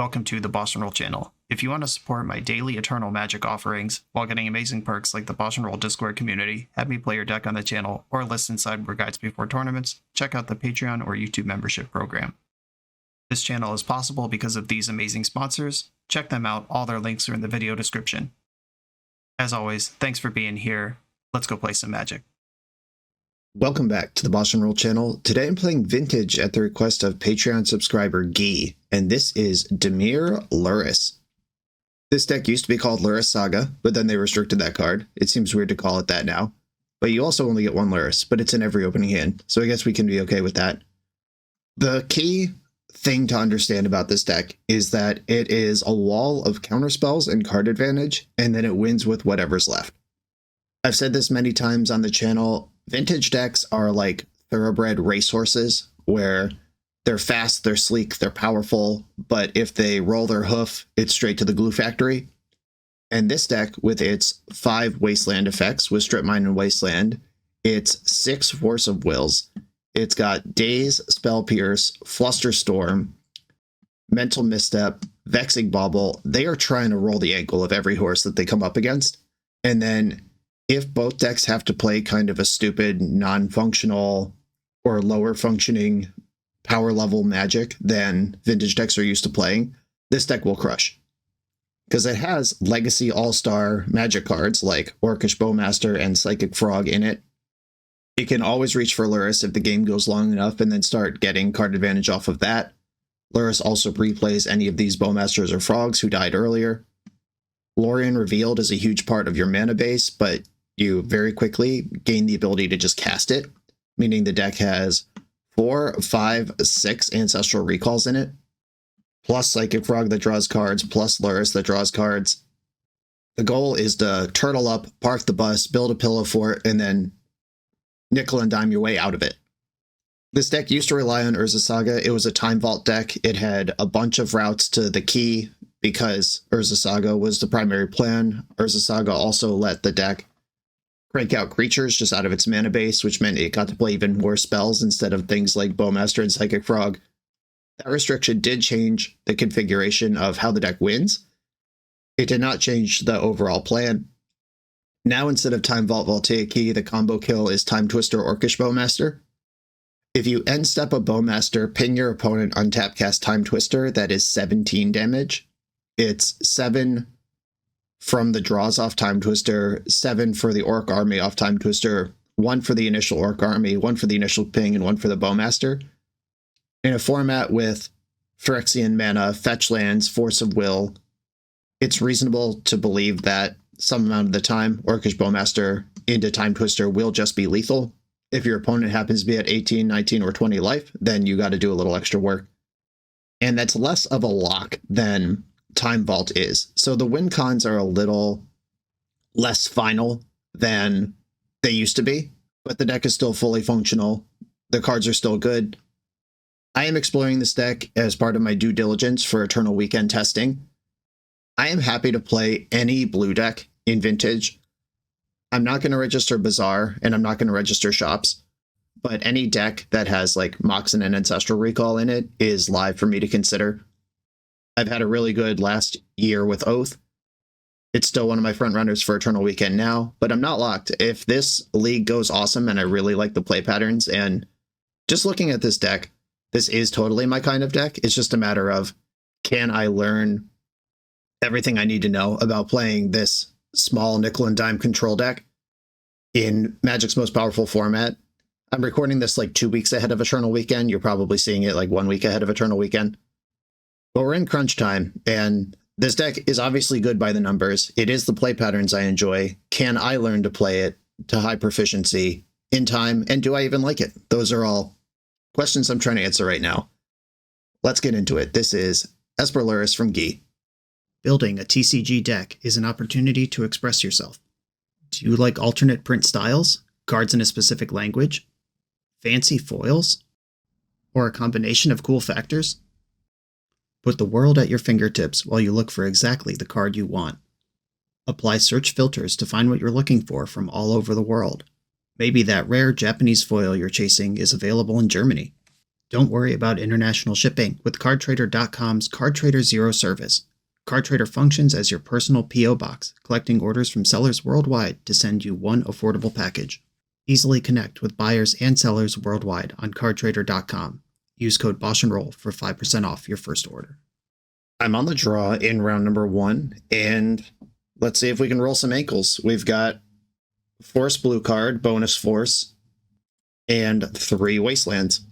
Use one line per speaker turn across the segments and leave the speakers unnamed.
welcome to the BoshNRoll channel. If you want to support my daily Eternal Magic offerings while getting amazing perks like the BoshNRoll Discord community, have me play your deck on the channel, or listen sideboard guides before tournaments, check out the Patreon or YouTube membership program. This channel is possible because of these amazing sponsors. Check them out, all their links are in the video description. As always, thanks for being here. Let's go play some Magic.
Welcome back to the BoshNRoll channel. Today I'm playing Vintage at the request of Patreon subscriber Guy, and this is Dimir Lurrus. This deck used to be called Lurrus Saga, but then they restricted that card. It seems weird to call it that now. But you also only get one Lurrus, but it's in every opening hand, so I guess we can be okay with that. The key thing to understand about this deck is that it is a wall of counterspells and card advantage, and then it wins with whatever's left. I've said this many times on the channel. Vintage decks are like thoroughbred racehorses where they're fast, they're sleek, they're powerful, but if they roll their hoof, it's straight to the glue factory. And this deck, with its 5 Wasteland effects with Strip Mine and Wasteland, it's 6 Force of Wills. It's got Daze, Spell Pierce, Flusterstorm, Mental Misstep, Vexing Bauble. They are trying to roll the ankle of every horse that they come up against. And then if both decks have to play kind of a stupid, non-functional or lower functioning power level Magic than Vintage decks are used to playing, this deck will crush. Because it has Legacy All-Star Magic cards like Orcish Bowmaster and Psychic Frog in it. It can always reach for Lurrus if the game goes long enough and then start getting card advantage off of that. Lurrus also pre-plays any of these Bowmasters or Frogs who died earlier. Lorien Revealed is a huge part of your mana base, but you very quickly gain the ability to just cast it, meaning the deck has 4, 5, 6 Ancestral Recalls in it, plus Psychic Frog that draws cards, plus Lurrus that draws cards. The goal is to turtle up, park the bus, build a pillow fort, and then nickel and dime your way out of it. This deck used to rely on Urza Saga. It was a Time Vault deck. It had a bunch of routes to the key because Urza Saga was the primary plan. Urza Saga also let the deck crank out creatures just out of its mana base, which meant it got to play even more spells instead of things like Bowmaster and Psychic Frog. That restriction did change the configuration of how the deck wins. It did not change the overall plan. Now, instead of Time Vault Voltaic Key, the combo kill is Timetwister Orcish Bowmaster. If you end step a Bowmaster, ping your opponent, untap cast Timetwister, that is 17 damage. It's 7 from the draws off Timetwister, 7 for the Orc army off Timetwister, 1 for the initial Orc army, 1 for the initial ping, and 1 for the Bowmaster. In a format with Phyrexian mana, fetch lands, Force of Will, it's reasonable to believe that some amount of the time, Orcish Bowmaster into Timetwister will just be lethal. If your opponent happens to be at 18, 19, or 20 life, then you got to do a little extra work. And that's less of a lock than Time Vault is. So the win cons are a little less final than they used to be, but the deck is still fully functional. The cards are still good. I am exploring this deck as part of my due diligence for Eternal Weekend testing. I am happy to play any blue deck in Vintage. I'm not going to register Bazaar, and I'm not going to register Shops, but any deck that has like Moxen and Ancestral Recall in it is live for me to consider. I've had a really good last year with Oath. It's still one of my front runners for Eternal Weekend now, but I'm not locked. If this league goes awesome and I really like the play patterns, and just looking at this deck, this is totally my kind of deck. It's just a matter of, can I learn everything I need to know about playing this small nickel and dime control deck in Magic's most powerful format? I'm recording this like 2 weeks ahead of Eternal Weekend. You're probably seeing it like 1 week ahead of Eternal Weekend. But we're in crunch time, and this deck is obviously good by the numbers. It is the play patterns I enjoy. Can I learn to play it to high proficiency in time, and do I even like it? Those are all questions I'm trying to answer right now. Let's get into it. This is Esper Lurrus from Guy.
Building a TCG deck is an opportunity to express yourself. Do you like alternate print styles, cards in a specific language, fancy foils, or a combination of cool factors? Put the world at your fingertips while you look for exactly the card you want. Apply search filters to find what you're looking for from all over the world. Maybe that rare Japanese foil you're chasing is available in Germany. Don't worry about international shipping with CardTrader.com's CardTrader Zero service. CardTrader functions as your personal P.O. box, collecting orders from sellers worldwide to send you one affordable package. Easily connect with buyers and sellers worldwide on CardTrader.com. Use code BoshNRoll for 5% off your first order.
I'm on the draw in round number 1, and let's see if we can roll some ankles. We've got Force blue card, bonus force, and 3 wastelands.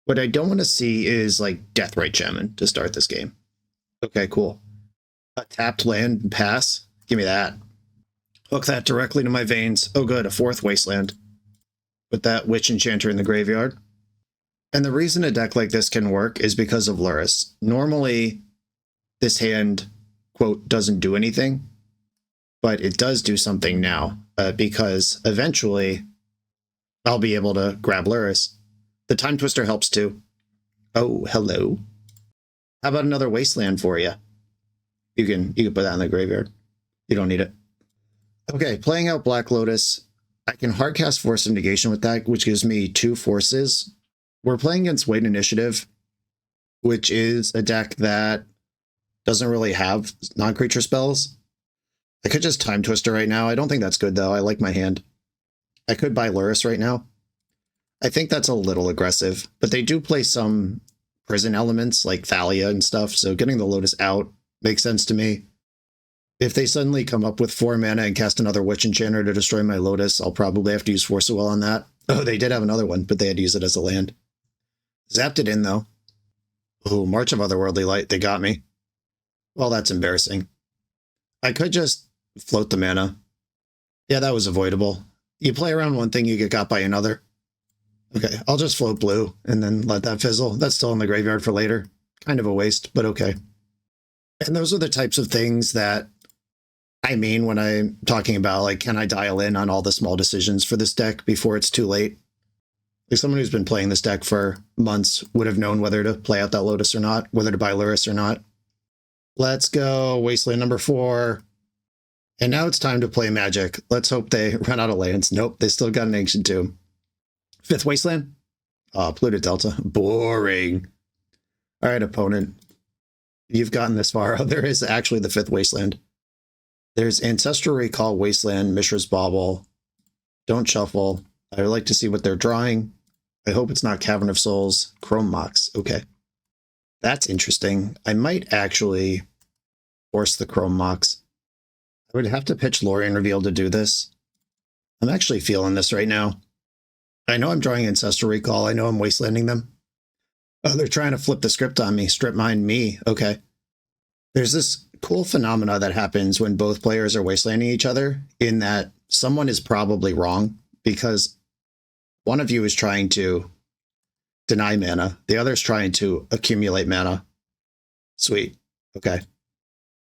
What I don't want to see is like Deathrite Shaman to start this game. Okay, cool. A tapped land and pass. Give me that. Hook that directly to my veins. Oh good, a 4th wasteland. Put that Witch Enchanter in the graveyard. And the reason a deck like this can work is because of Lurrus. Normally, this hand, quote, doesn't do anything, but it does do something now, because eventually I'll be able to grab Lurrus. The Timetwister helps too. Oh, hello. How about another wasteland for you? You can put that in the graveyard. You don't need it. Okay, playing out Black Lotus. I can hardcast Force of Negation with that, which gives me 2 forces. We're playing against Wade Initiative, which is a deck that doesn't really have non-creature spells. I could just Timetwister right now. I don't think that's good, though. I like my hand. I could buy Lurrus right now. I think that's a little aggressive, but they do play some prison elements like Thalia and stuff, so getting the Lotus out makes sense to me. If they suddenly come up with 4 mana and cast another Witch Enchanter to destroy my Lotus, I'll probably have to use Force of Will on that. Oh, they did have another one, but they had to use it as a land. Zapped it in, though. Oh, March of Otherworldly Light, they got me. Well, that's embarrassing. I could just float the mana. Yeah, that was avoidable. You play around one thing, you get got by another. Okay, I'll just float blue and then let that fizzle. That's still in the graveyard for later. Kind of a waste, but okay. And those are the types of things that I mean when I'm talking about, like, can I dial in on all the small decisions for this deck before it's too late? Like, someone who's been playing this deck for months would have known whether to play out that Lotus or not, whether to buy Lurrus or not. Let's go, Wasteland number 4. And now it's time to play Magic. Let's hope they run out of lands. Nope, they still got an Ancient Tomb. 5th Wasteland? Oh, Polluted Delta. Boring. All right, opponent. You've gotten this far. Oh, there is actually the 5th Wasteland. There's Ancestral Recall, Wasteland, Mishra's Bauble. Don't shuffle. I would like to see what they're drawing. I hope it's not Cavern of Souls. Chrome Mox. Okay. That's interesting. I might actually force the Chrome Mox. I would have to pitch Lorien Reveal to do this. I'm actually feeling this right now. I know I'm drawing Ancestral Recall. I know I'm wastelanding them. Oh, they're trying to flip the script on me. Strip mine me. Okay. There's this cool phenomena that happens when both players are wastelanding each other, in that someone is probably wrong because one of you is trying to deny mana. The other is trying to accumulate mana. Sweet. Okay.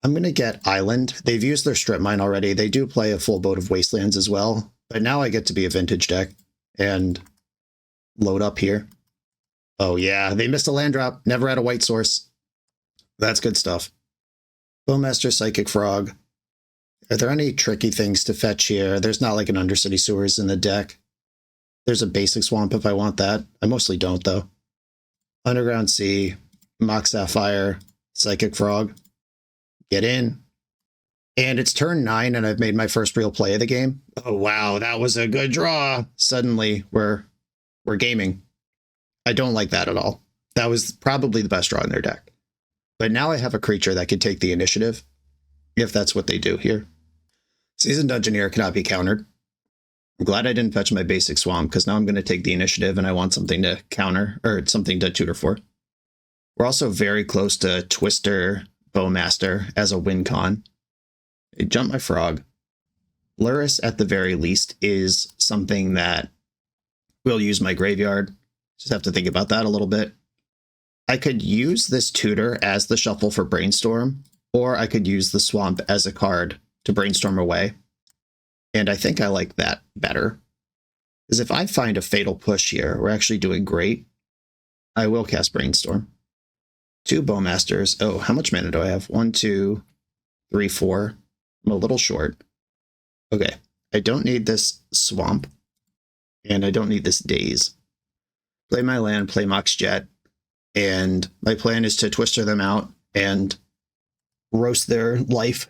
I'm going to get Island. They've used their strip mine already. They do play a full boat of wastelands as well, but now I get to be a vintage deck and load up here. Oh yeah, they missed a land drop. Never had a white source. That's good stuff. Bowmaster Psychic Frog. Are there any tricky things to fetch here? There's not like an Undercity Sewers in the deck. There's a basic swamp if I want that. I mostly don't, though. Underground Sea, Mox Sapphire, Psychic Frog. Get in. And it's turn 9, and I've made my first real play of the game. Oh, wow, that was a good draw. Suddenly, we're gaming. I don't like that at all. That was probably the best draw in their deck. But now I have a creature that could take the initiative, if that's what they do here. Seasoned Dungeoneer cannot be countered. I'm glad I didn't fetch my basic swamp, because now I'm going to take the initiative and I want something to counter, or something to tutor for. We're also very close to Twister Bowmaster as a win con. I jumped my frog. Lurrus, at the very least, is something that will use my graveyard. Just have to think about that a little bit. I could use this tutor as the shuffle for Brainstorm, or I could use the swamp as a card to Brainstorm away. And I think I like that better. Because if I find a Fatal Push here, we're actually doing great. I will cast Brainstorm. 2 Bowmasters. Oh, how much mana do I have? 1, 2, 3, 4. I'm a little short. Okay, I don't need this swamp. And I don't need this Daze. play my land, play Mox Jet, and my plan is to Twister them out and roast their life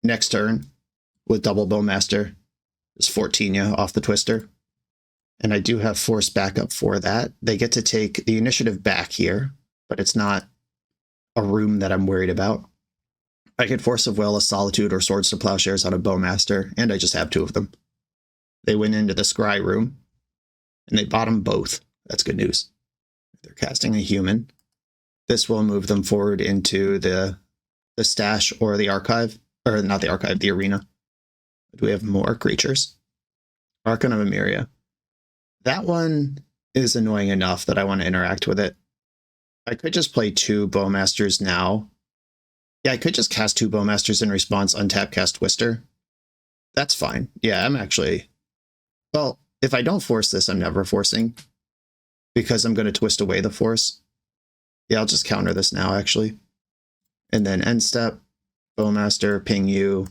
next turn with double Bowmaster. Just 14 ya off the Twister. And I do have force backup for that. They get to take the initiative back here, but it's not a room that I'm worried about. I could Force of Will, a Solitude, or Swords to Plowshares on a Bowmaster, and I just have 2 of them. They went into the Scry room, and they bought them both. That's good news. They're casting a human. This will move them forward into the stash or the archive, or not the archive, the arena. Do we have more creatures? Archon of Emeria. That one is annoying enough that I want to interact with it. I could just play 2 Bowmasters now. Yeah, I could just cast 2 Bowmasters in response, untap, cast Twister. That's fine. Yeah, I'm actually... Well, if I don't force this, I'm never forcing. Because I'm going to twist away the force. Yeah, I'll just counter this now, actually. And then end step, Bowmaster, ping you.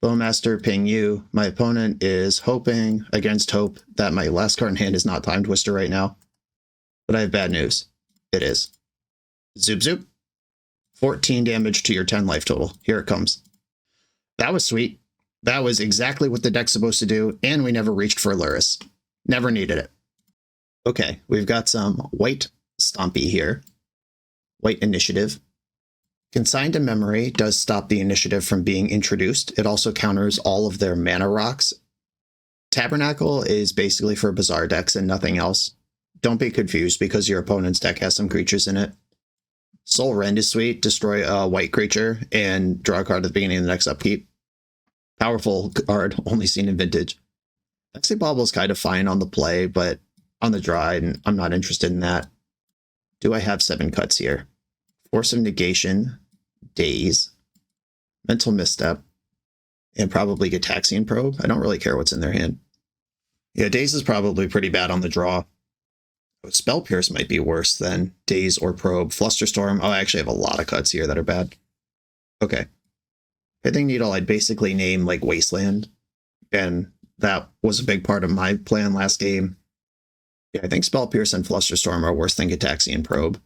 Bowmaster, ping you. My opponent is hoping against hope that my last card in hand is not Time Twister right now. But I have bad news. It is. Zoop zoop. 14 damage to your 10 life total. Here it comes. That was sweet. That was exactly what the deck's supposed to do, and we never reached for Lurrus. Never needed it. Okay, we've got some white Stompy here. White initiative. Consigned to Memory does stop the initiative from being introduced. It also counters all of their mana rocks. Tabernacle is basically for Bazaar decks and nothing else. Don't be confused because your opponent's deck has some creatures in it. Soul Rend is sweet. Destroy a white creature and draw a card at the beginning of the next upkeep. Powerful card, only seen in Vintage. Vexing Bauble is kind of fine on the play, but on the draw, I'm not interested in that. Do I have 7 cuts here? Force of Negation, Daze, Mental Misstep, and probably Gitaxian Probe. I don't really care what's in their hand. Yeah, Daze is probably pretty bad on the draw. Spell Pierce might be worse than Daze or Probe. Flusterstorm. Oh, I actually have a lot of cuts here that are bad. Okay. Pithing Needle, I'd basically name like Wasteland. And that was a big part of my plan last game. Yeah, I think Spell Pierce and Flusterstorm are worse than Gitaxian Probe.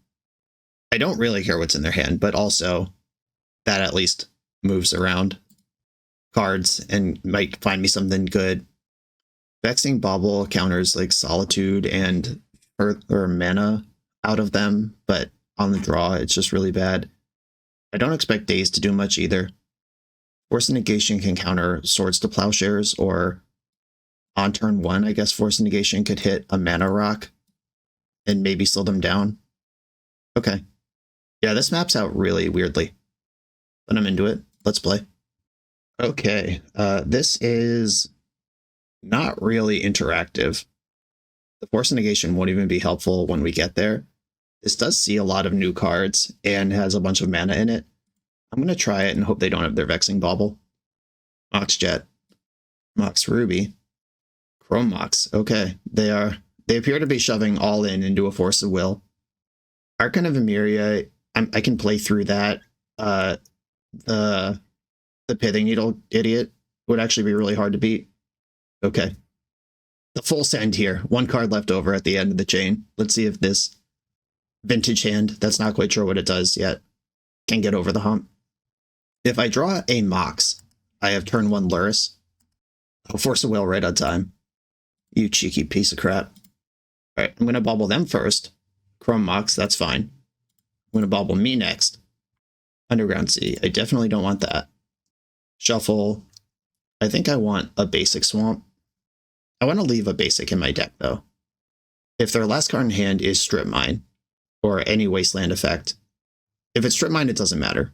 I don't really care what's in their hand, but also that at least moves around cards and might find me something good. Vexing Bauble counters like Solitude and Earth or mana out of them, but on the draw, it's just really bad. I don't expect Daze to do much either. Force of Negation can counter Swords to Plowshares, or on turn 1, I guess Force of Negation could hit a mana rock and maybe slow them down. Okay. Yeah, this maps out really weirdly, but I'm into it. Let's play. Okay, this is not really interactive. The Force of Negation won't even be helpful when we get there. This does see a lot of new cards and has a bunch of mana in it. I'm going to try it and hope they don't have their Vexing Bauble. Mox Jet. Mox Ruby. Chrome Mox. Okay, they appear to be shoving all into a Force of Will. Archon of Emeria, I can play through that. The Pithing Needle idiot would actually be really hard to beat. Okay. The full send here. 1 card left over at the end of the chain. Let's see if this Vintage hand, that's not quite sure what it does yet, can get over the hump. If I draw a Mox, I have turn 1 Lurrus. I'll Force of Will right on time. You cheeky piece of crap. Alright, I'm going to bobble them first. Chrome Mox, that's fine. I'm going to bobble me next. Underground Sea, I definitely don't want that. Shuffle. I think I want a basic Swamp. I want to leave a basic in my deck, though. If their last card in hand is Strip Mine, or any Wasteland effect, if it's Strip Mine, it doesn't matter.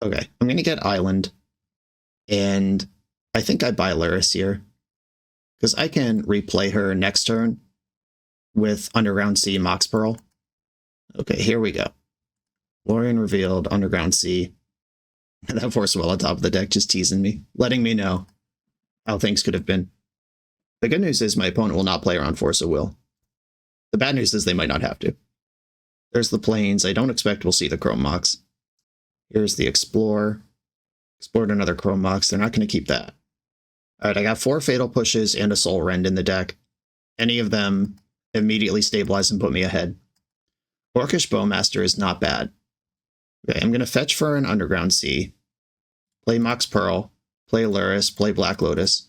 Okay, I'm going to get Island, and I think I buy Lurrus here, because I can replay her next turn with Underground Sea, Mox Pearl. Okay, here we go. Lorien revealed, Underground Sea. That Force Will on top of the deck just teasing me, letting me know how things could have been. The good news is my opponent will not play around Force of Will. The bad news is they might not have to. There's the Plains. I don't expect we'll see the Chrome Mox. Here's the Explore. Explored another Chrome Mox. They're not going to keep that. Alright, I got 4 Fatal Pushes and a Soul Rend in the deck. Any of them immediately stabilize and put me ahead. Orcish Bowmaster is not bad. Okay, I'm going to fetch for an Underground Sea, play Mox Pearl, play Lurrus, play Black Lotus.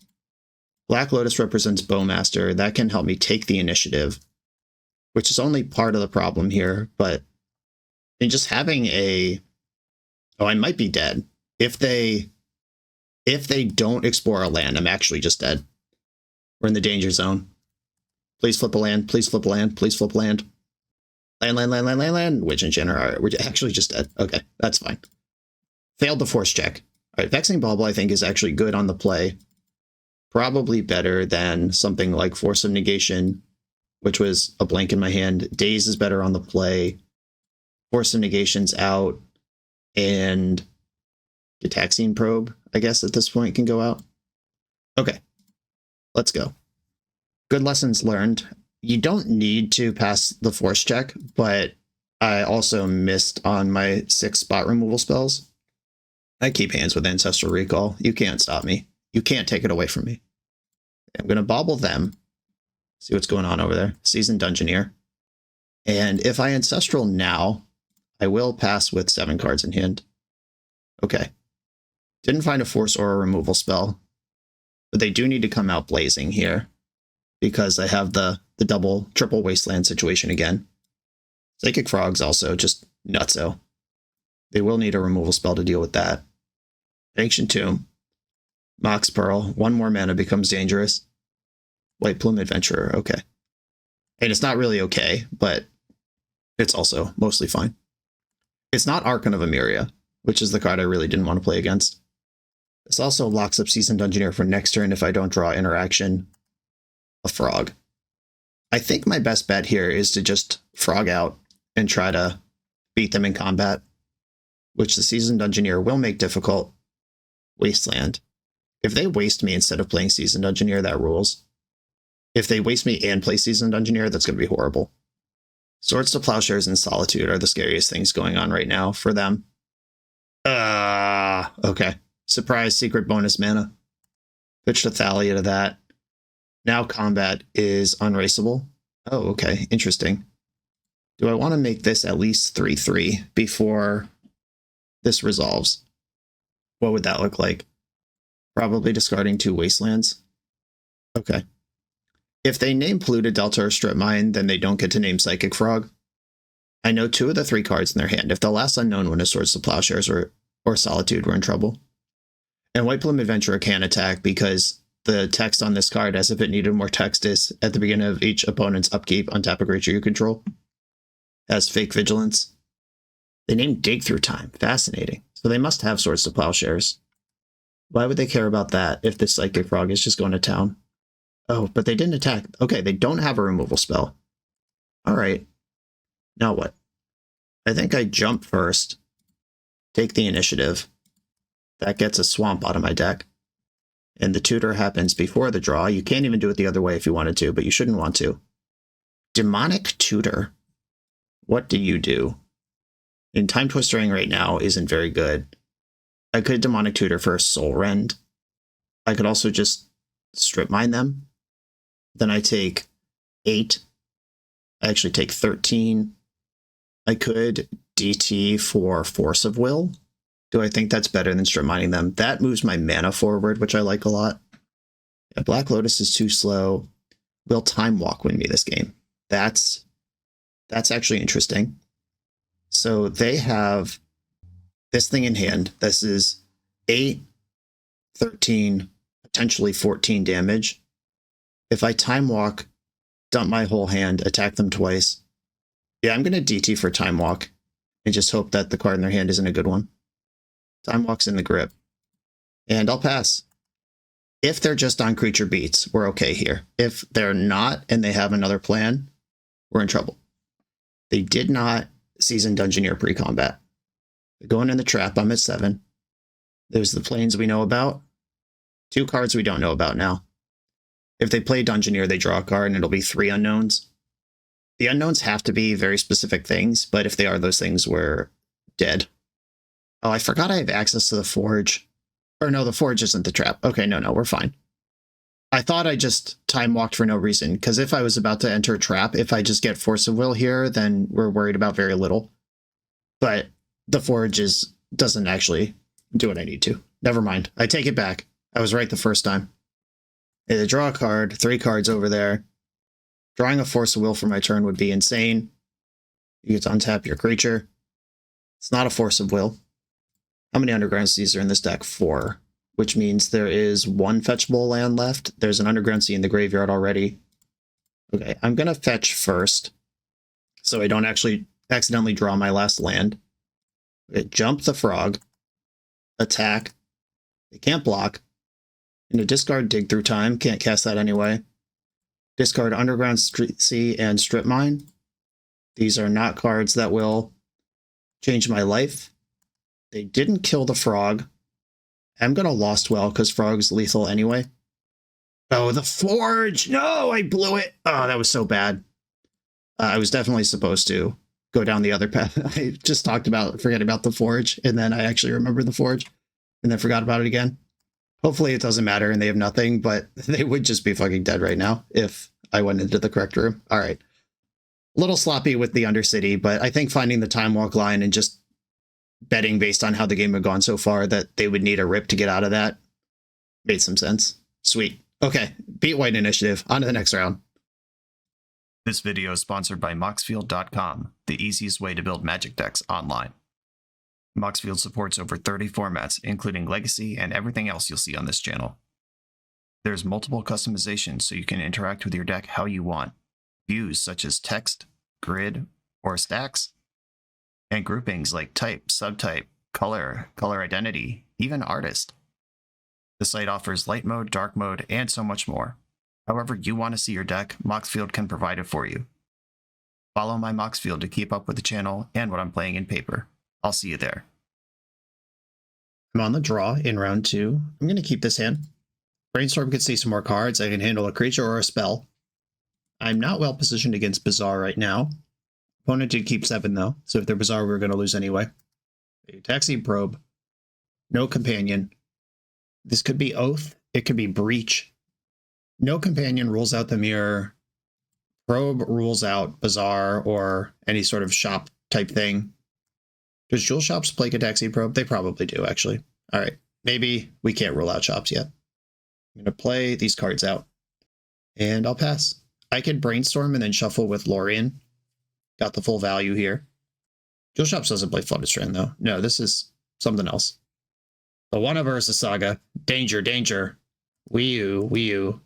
Black Lotus represents Bowmaster. That can help me take the initiative, which is only part of the problem here, but in just having a... Oh, I might be dead. If they don't explore a land, I'm actually just dead. We're in the danger zone. Please flip a land, please flip a land, please flip land. Land. Witch Enchanter. All right, we're actually just dead. Okay, that's fine. Failed the force check. All right, Vexing Bauble, I think, is actually good on the play. Probably better than something like Force of Negation, which was a blank in my hand. Daze is better on the play. Force of Negation's out. And Gitaxian Probe, I guess, at this point can go out. Okay, let's go. Good lessons learned. You don't need to pass the force check, but I also missed on my 6 spot removal spells. I keep hands with Ancestral Recall. You can't stop me. You can't take it away from me. I'm going to bobble them. See what's going on over there. Seasoned Dungeoneer. And if I Ancestral now, I will pass with 7 cards in hand. Okay. Didn't find a force or a removal spell, but they do need to come out blazing here because I have the triple wasteland situation again. Psychic Frog's also just nutso. They will need a removal spell to deal with that. Ancient Tomb. Mox Pearl. 1 more mana becomes dangerous. White Plume Adventurer. Okay. And it's not really okay, but it's also mostly fine. It's not Archon of Emeria, which is the card I really didn't want to play against. This also locks up Seasoned Dungeoneer for next turn if I don't draw interaction. A Frog. I think my best bet here is to just Frog out and try to beat them in combat, which the Seasoned Dungeoneer will make difficult. Wasteland. If they waste me instead of playing Seasoned Dungeoneer, that rules. If they waste me and play Seasoned Dungeoneer, that's going to be horrible. Swords to Plowshares and Solitude are the scariest things going on right now for them. Okay. Surprise secret bonus mana. Pitched a Thalia to that. Now combat is unraceable. Oh, okay. Interesting. Do I want to make this at least 3/3 before this resolves? What would that look like? Probably discarding 2 Wastelands. Okay. If they name Polluted Delta or Strip Mine, then they don't get to name Psychic Frog. I know 2 of the 3 cards in their hand. If the last unknown one is Swords to Plowshares or Solitude, we're in trouble. And White Plume Adventurer can attack because the text on this card, as if it needed more text, is at the beginning of each opponent's upkeep, untap a creature you control. Has fake vigilance. They named Dig Through Time. Fascinating. So they must have Swords to Plowshares. Why would they care about that if this Psychic Frog is just going to town? Oh, but they didn't attack. Okay, they don't have a removal spell. All right. Now what? I think I jump first. Take the initiative. That gets a Swamp out of my deck. And the tutor happens before the draw. You can't even do it the other way if you wanted to, but you shouldn't want to. Demonic Tutor. What do you do? In Time Twistering right now isn't very good. I could Demonic Tutor for a Soul Rend. I could also just Strip Mine them. Then I take 8. I actually take 13. I could DT for Force of Will. Do I think that's better than Strip Mining them? That moves my mana forward, which I like a lot. Yeah, Black Lotus is too slow. Will Time Walk win me this game? That's actually interesting. So they have this thing in hand. This is 8, 13, potentially 14 damage. If I Time Walk, dump my whole hand, attack them twice. Yeah, I'm going to DT for Time Walk and just hope that the card in their hand isn't a good one. Time Walk's in the grip. And I'll pass. If they're just on creature beats, we're okay here. If they're not and they have another plan, we're in trouble. They did not Seasoned Dungeoneer pre-combat. They're going in the trap. I'm at 7. There's the planes we know about. 2 cards we don't know about now. If they play Dungeoneer, they draw a card and it'll be 3 unknowns. The unknowns have to be very specific things, but if they are those things, we're dead. Oh, I forgot I have access to the Forge. Or no, the Forge isn't the trap. Okay, no, we're fine. I thought I just time walked for no reason, because if I was about to enter a trap, if I just get Force of Will here, then we're worried about very little. But the Forge doesn't actually do what I need to. Never mind. I take it back. I was right the first time. I draw a card, 3 cards over there. Drawing a Force of Will for my turn would be insane. You get to untap your creature. It's not a Force of Will. How many Underground Seas are in this deck? 4. Which means there is 1 fetchable land left. There's an Underground Sea in the graveyard already. Okay, I'm going to fetch first, so I don't actually accidentally draw my last land. Okay, jump the frog. Attack. They can't block. And a discard Dig Through Time. Can't cast that anyway. Discard Underground Sea and Strip Mine. These are not cards that will change my life. They didn't kill the frog. I'm going to Lost Well because frog's lethal anyway. Oh, the Forge! No, I blew it! Oh, that was so bad. I was definitely supposed to go down the other path. I just talked about forgetting about the Forge, and then I actually remembered the Forge, and then forgot about it again. Hopefully it doesn't matter and they have nothing, but they would just be fucking dead right now if I went into the correct room. All right. A little sloppy with the Undercity, but I think finding the Time Walk line and just betting based on how the game had gone so far that they would need a rip to get out of that made some sense. Sweet. Okay, beat white initiative. On to the next round.
This video is sponsored by Moxfield.com, the easiest way to build Magic decks online. Moxfield supports over 30 formats, including Legacy and everything else you'll see on this channel. There's multiple customizations so you can interact with your deck how you want. Views such as text, grid, or stacks, and groupings like type, subtype, color, color identity, even artist. The site offers light mode, dark mode, and so much more. However you want to see your deck, Moxfield can provide it for you. Follow my Moxfield to keep up with the channel and what I'm playing in paper. I'll see you there.
I'm on the draw in round 2. I'm going to keep this hand. Brainstorm could see some more cards. I can handle a creature or a spell. I'm not well positioned against Bazaar right now. Opponent did keep 7 though, so if they're Bazaar, we're going to lose anyway. A Taxi Probe. No Companion. This could be Oath. It could be Breach. No Companion rules out the Mirror. Probe rules out Bazaar or any sort of shop type thing. Does Jewel Shops play Gataxi Probe? They probably do, actually. All right, maybe we can't rule out shops yet. I'm going to play these cards out, and I'll pass. I could Brainstorm and then shuffle with Lorien. Got the full value here. Jewel Shops doesn't play Flooded Strand, though. No, this is something else. The One of Ursa Saga. Danger, danger. Wii U.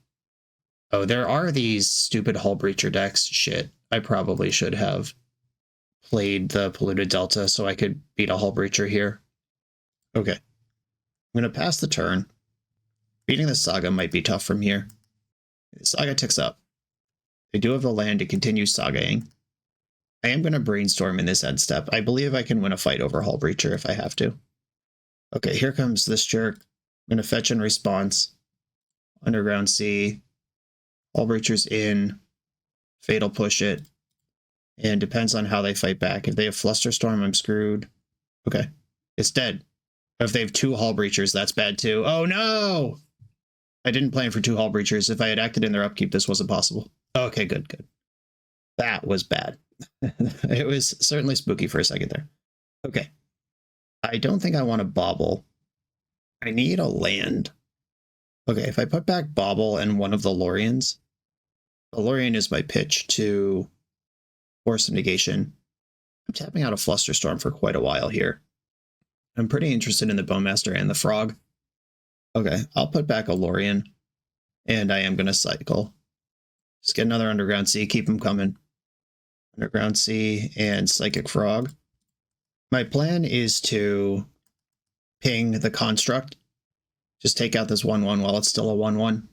Oh, there are these stupid Hull Breacher decks. Shit, I probably should have played the Polluted Delta so I could beat a Hull Breacher here. Okay. I'm going to pass the turn. Beating the Saga might be tough from here. The Saga ticks up. They do have the land to continue sagaing. I am going to Brainstorm in this end step. I believe I can win a fight over Hull Breacher if I have to. Okay, here comes this jerk. I'm going to fetch in response. Underground Sea. Hull Breacher's in. Fatal push it. And depends on how they fight back. If they have Flusterstorm, I'm screwed. Okay, it's dead. If they have 2 Hull Breachers, that's bad too. Oh no! I didn't plan for 2 Hull Breachers. If I had acted in their upkeep, this wasn't possible. Okay, good, good. That was bad. It was certainly spooky for a second there. Okay. I don't think I want to Bobble. I need a land. Okay, if I put back Bobble and one of the Loriens, the Lorien is my pitch to Force of Negation. I'm tapping out a Flusterstorm for quite a while here. I'm pretty interested in the Bowmaster and the Frog. Okay, I'll put back a Lorien, and I am going to cycle. Just get another Underground Sea, keep them coming. Underground Sea and Psychic Frog. My plan is to ping the Construct. Just take out this 1/1 while it's still a 1/1.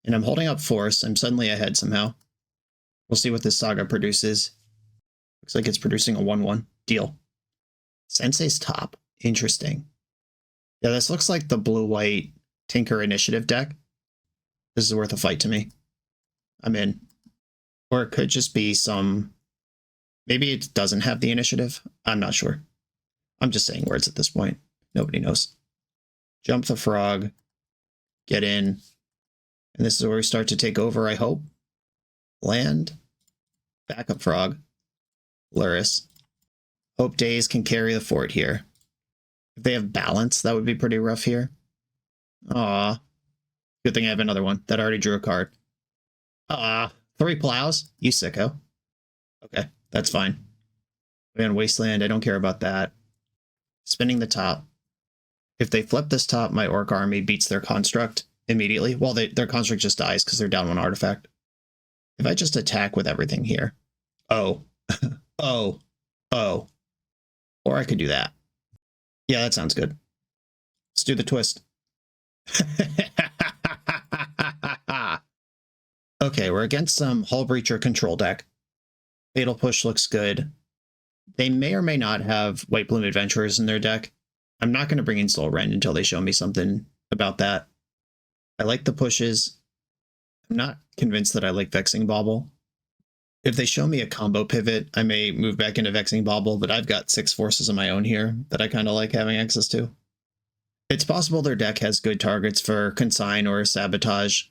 And I'm holding up Force. I'm suddenly ahead somehow. We'll see what this Saga produces. Looks like it's producing a 1/1. Deal. Sensei's Top. Interesting. Yeah, this looks like the blue-white Tinker Initiative deck. This is worth a fight to me. I'm in. Or it could just be some... Maybe it doesn't have the initiative. I'm not sure. I'm just saying words at this point. Nobody knows. Jump the Frog. Get in.
And this is where we start to take over, I hope. Land. Backup Frog. Lurrus. Hope Days can carry the fort here. If they have balance, that would be pretty rough here. Aw. Good thing I have another one. That already drew a card. 3 plows? You sicko. Okay, that's fine. And Wasteland, I don't care about that. Spinning the top. If they flip this top, my Orc army beats their construct immediately. Well, their construct just dies because they're down 1 artifact. If I just attack with everything here. Oh. Oh. Or I could do that. Yeah, that sounds good. Let's do the twist. Okay, we're against some Hull Breacher control deck. Fatal Push looks good. They may or may not have White Plume Adventurers in their deck. I'm not going to bring in Soul Rend until they show me something about that. I like the pushes. I'm not convinced that I like Vexing Bauble. If they show me a combo pivot, I may move back into Vexing Bauble, but I've got 6 forces of my own here that I kind of like having access to. It's possible their deck has good targets for Consign or Sabotage.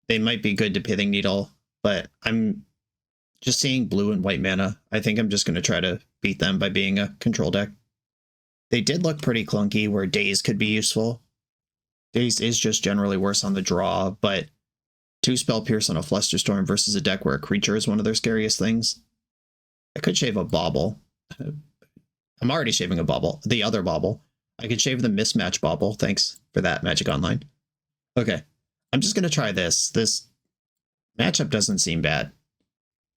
They might be good to Pithing Needle, but I'm just seeing blue and white mana. I think I'm just going to try to beat them by being a control deck. They did look pretty clunky where Daze could be useful. Daze is just generally worse on the draw, but 2 Spell Pierce on a Flusterstorm versus a deck where a creature is one of their scariest things. I could shave a Bauble. I'm already shaving a Bauble. The other Bauble. I could shave the Mismatch Bauble. Thanks for that, Magic Online. Okay. I'm just going to try this. This matchup doesn't seem bad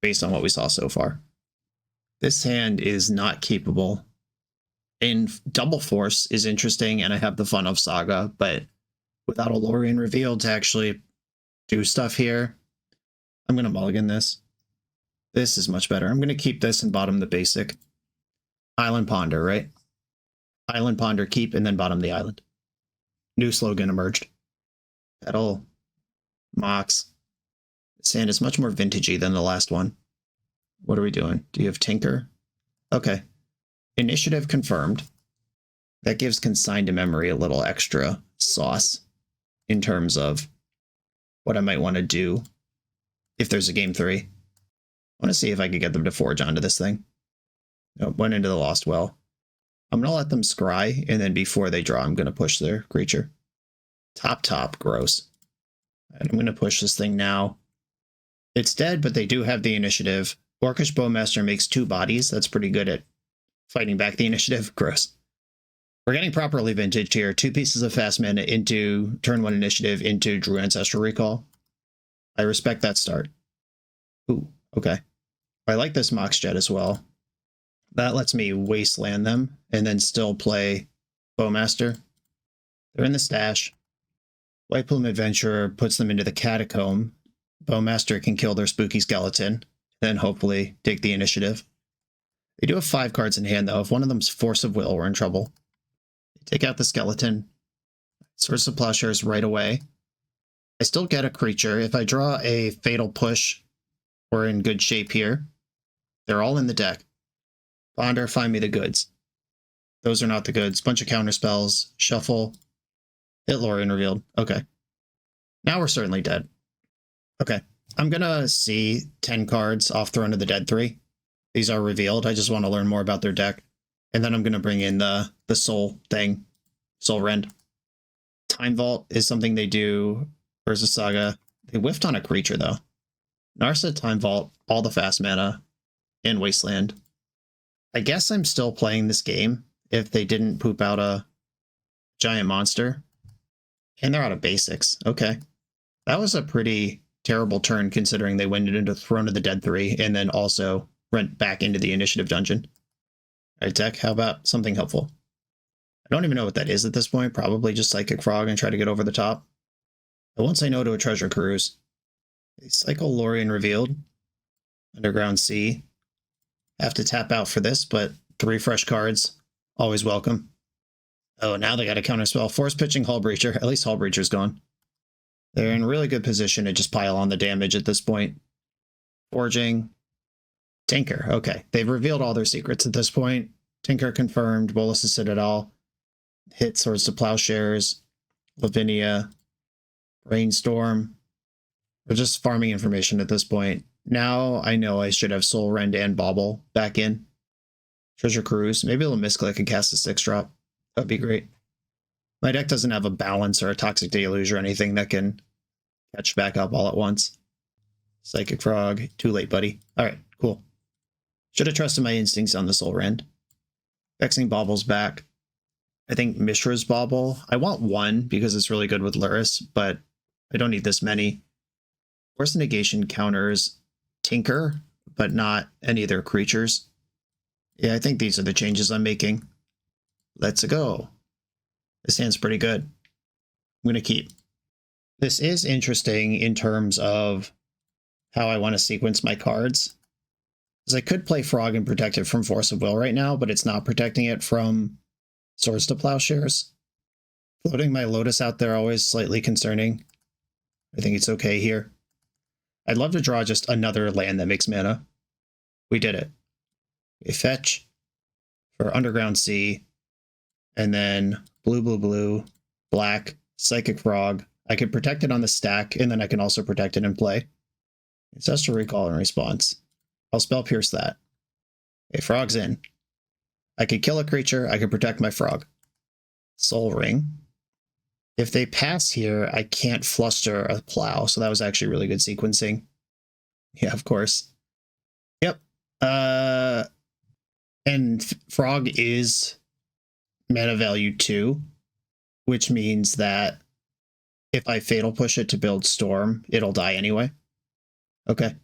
based on what we saw so far. This hand is not keepable. And Double Force is interesting, and I have the fun of Saga, but without a Lorien Reveal to actually do stuff here, I'm going to mulligan this. This is much better. I'm going to keep this and bottom the basic. Island Ponder, right? Island Ponder, keep, and then bottom the island. New slogan emerged. Petal. Mox. This hand is much more vintagey than the last one. What are we doing? Do you have Tinker? Okay. Initiative confirmed. That gives Consign to Memory a little extra sauce in terms of what I might want to do if there's a game 3. I want to see if I could get them to forge onto this thing. Nope, went into the Lost Well. I'm going to let them scry, and then before they draw, I'm going to push their creature. Top, gross. And I'm going to push this thing now. It's dead, but they do have the initiative. Orcish Bowmaster makes 2 bodies. That's pretty good at fighting back the initiative. Gross. We're getting properly vintaged here. 2 pieces of fast mana into turn 1 initiative into Drew Ancestral Recall. I respect that start. Ooh, okay. I like this Mox Jet as well. That lets me wasteland them and then still play Bowmaster. They're in the stash. White Plume Adventurer puts them into the Catacomb. Bowmaster can kill their spooky skeleton, then hopefully take the initiative. They do have 5 cards in hand, though. If one of them's Force of Will, we're in trouble. They take out the skeleton. Swords of Plowshares right away. I still get a creature. If I draw a Fatal Push, we're in good shape here. They're all in the deck. Ponder, find me the goods. Those are not the goods. Bunch of counter spells. Shuffle. Hit Lorien Revealed. Okay. Now we're certainly dead. Okay. I'm going to see 10 cards off Throne of the Dead 3. These are revealed. I just want to learn more about their deck. And then I'm going to bring in the Soul thing. Soul Rend. Time Vault is something they do. Versus Saga. They whiffed on a creature, though. Narsa, Time Vault, all the fast mana, and Wasteland. I guess I'm still playing this game if they didn't poop out a giant monster. And they're out of basics. Okay. That was a pretty terrible turn considering they went into Throne of the Dead 3 and then also went back into the initiative dungeon. All right, deck, how about something helpful? I don't even know what that is at this point. Probably just Psychic Frog and try to get over the top. I won't say no to a Treasure Cruise. They cycle Lorien Revealed. Underground Sea. Have to tap out for this, but 3 fresh cards. Always welcome. Oh, now they got a counterspell. Force pitching Hull Breacher. At least Hull Breacher's gone. They're in really good position to just pile on the damage at this point. Forging. Tinker. Okay. They've revealed all their secrets at this point. Tinker confirmed. Bolas' Citadel. Hit Swords to Plowshares. Lavinia. Brainstorm. We're just farming information at this point. Now I know I should have Soul Rend and Bauble back in. Treasure Cruise. Maybe it'll misclick and cast a 6-drop. That'd be great. My deck doesn't have a balance or a Toxic Deluge or anything that can catch back up all at once. Psychic Frog. Too late, buddy. Alright, cool. Should have trusted my instincts on the Soul Rend. Vexing Bauble's back. I think Mishra's Bauble. I want one because it's really good with Lurrus, but I don't need this many. Force Negation counters Tinker, but not any of their creatures. Yeah, I think these are the changes I'm making. Let's go. This hand's pretty good. I'm going to keep. This is interesting in terms of how I want to sequence my cards. Because I could play Frog and protect it from Force of Will right now, but it's not protecting it from Swords to Plowshares. Floating my Lotus out there always slightly concerning. I think it's okay here. I'd love to draw just another land that makes mana. We did it. We fetch for Underground Sea, and then blue, black, Psychic Frog. I could protect it on the stack, and then I can also protect it in play. Ancestral Recall in response. I'll Spell Pierce that. Okay, Frog's in. I could kill a creature, I could protect my Frog. Soul Ring. If they pass here, I can't fluster a Plow, so that was actually really good sequencing. Yeah, of course. Yep. And Frog is mana value 2, which means that if I Fatal Push it to build Storm, it'll die anyway. Okay.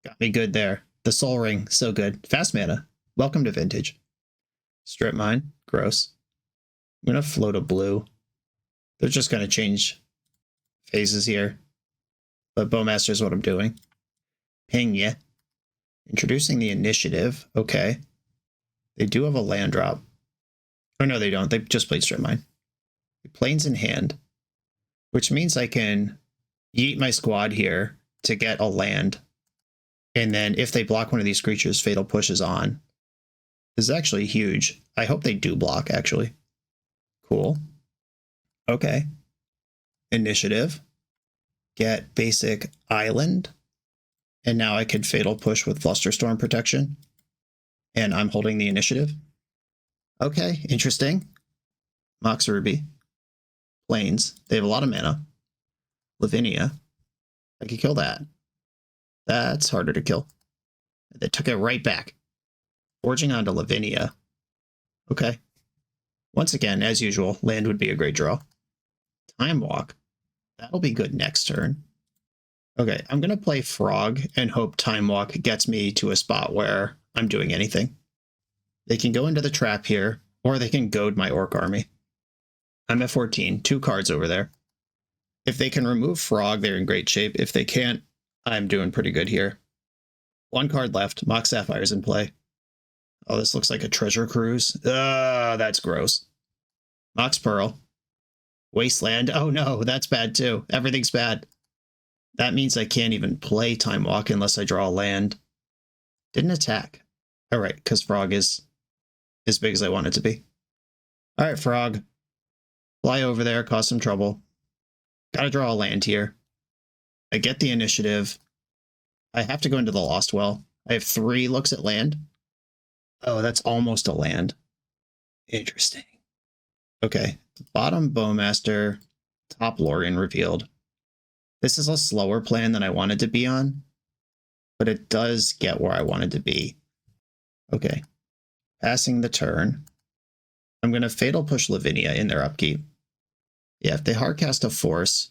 Got me good there. The Soul Ring, so good. Fast mana. Welcome to Vintage. Strip Mine. Gross. I'm going to float a blue. They're just going to change phases here. But Bowmaster is what I'm doing. Ping ya. Introducing the initiative. Okay. They do have a land drop. Oh, no, they don't. They just played Strip Mine. Planes in hand. Which means I can yeet my squad here to get a land. And then if they block one of these creatures, Fatal Push is on. This is actually huge. I hope they do block, actually. Cool. Okay. Initiative. Get basic island. And now I could Fatal Push with Flusterstorm protection. And I'm holding the initiative. Okay, interesting. Mox Ruby. Plains. They have a lot of mana. Lavinia. I could kill that. That's harder to kill. They took it right back. Forging onto Lavinia. Okay. Once again, as usual, land would be a great draw. Time Walk. That'll be good next turn. Okay, I'm going to play Frog and hope Time Walk gets me to a spot where I'm doing anything. They can go into the trap here, or they can goad my Orc army. I'm at 14, 2 cards over there. If they can remove Frog, they're in great shape. If they can't, I'm doing pretty good here. 1 card left. Mox Sapphire's in play. Oh, this looks like a Treasure Cruise. That's gross. Mox Pearl. Wasteland. Oh no, that's bad too. Everything's bad. That means I can't even play Time Walk unless I draw a land. Didn't attack. Alright, because Frog is as big as I want it to be. Alright, Frog. Fly over there, cause some trouble. Gotta draw a land here. I get the initiative. I have to go into the Lost Well. I have 3 looks at land. Oh, that's almost a land. Interesting. Okay. Bottom Bowmaster, top Lorien revealed. This is a slower plan than I wanted to be on, but it does get where I wanted to be. Okay. Passing the turn. I'm going to Fatal Push Lavinia in their upkeep. Yeah, if they hardcast a Force,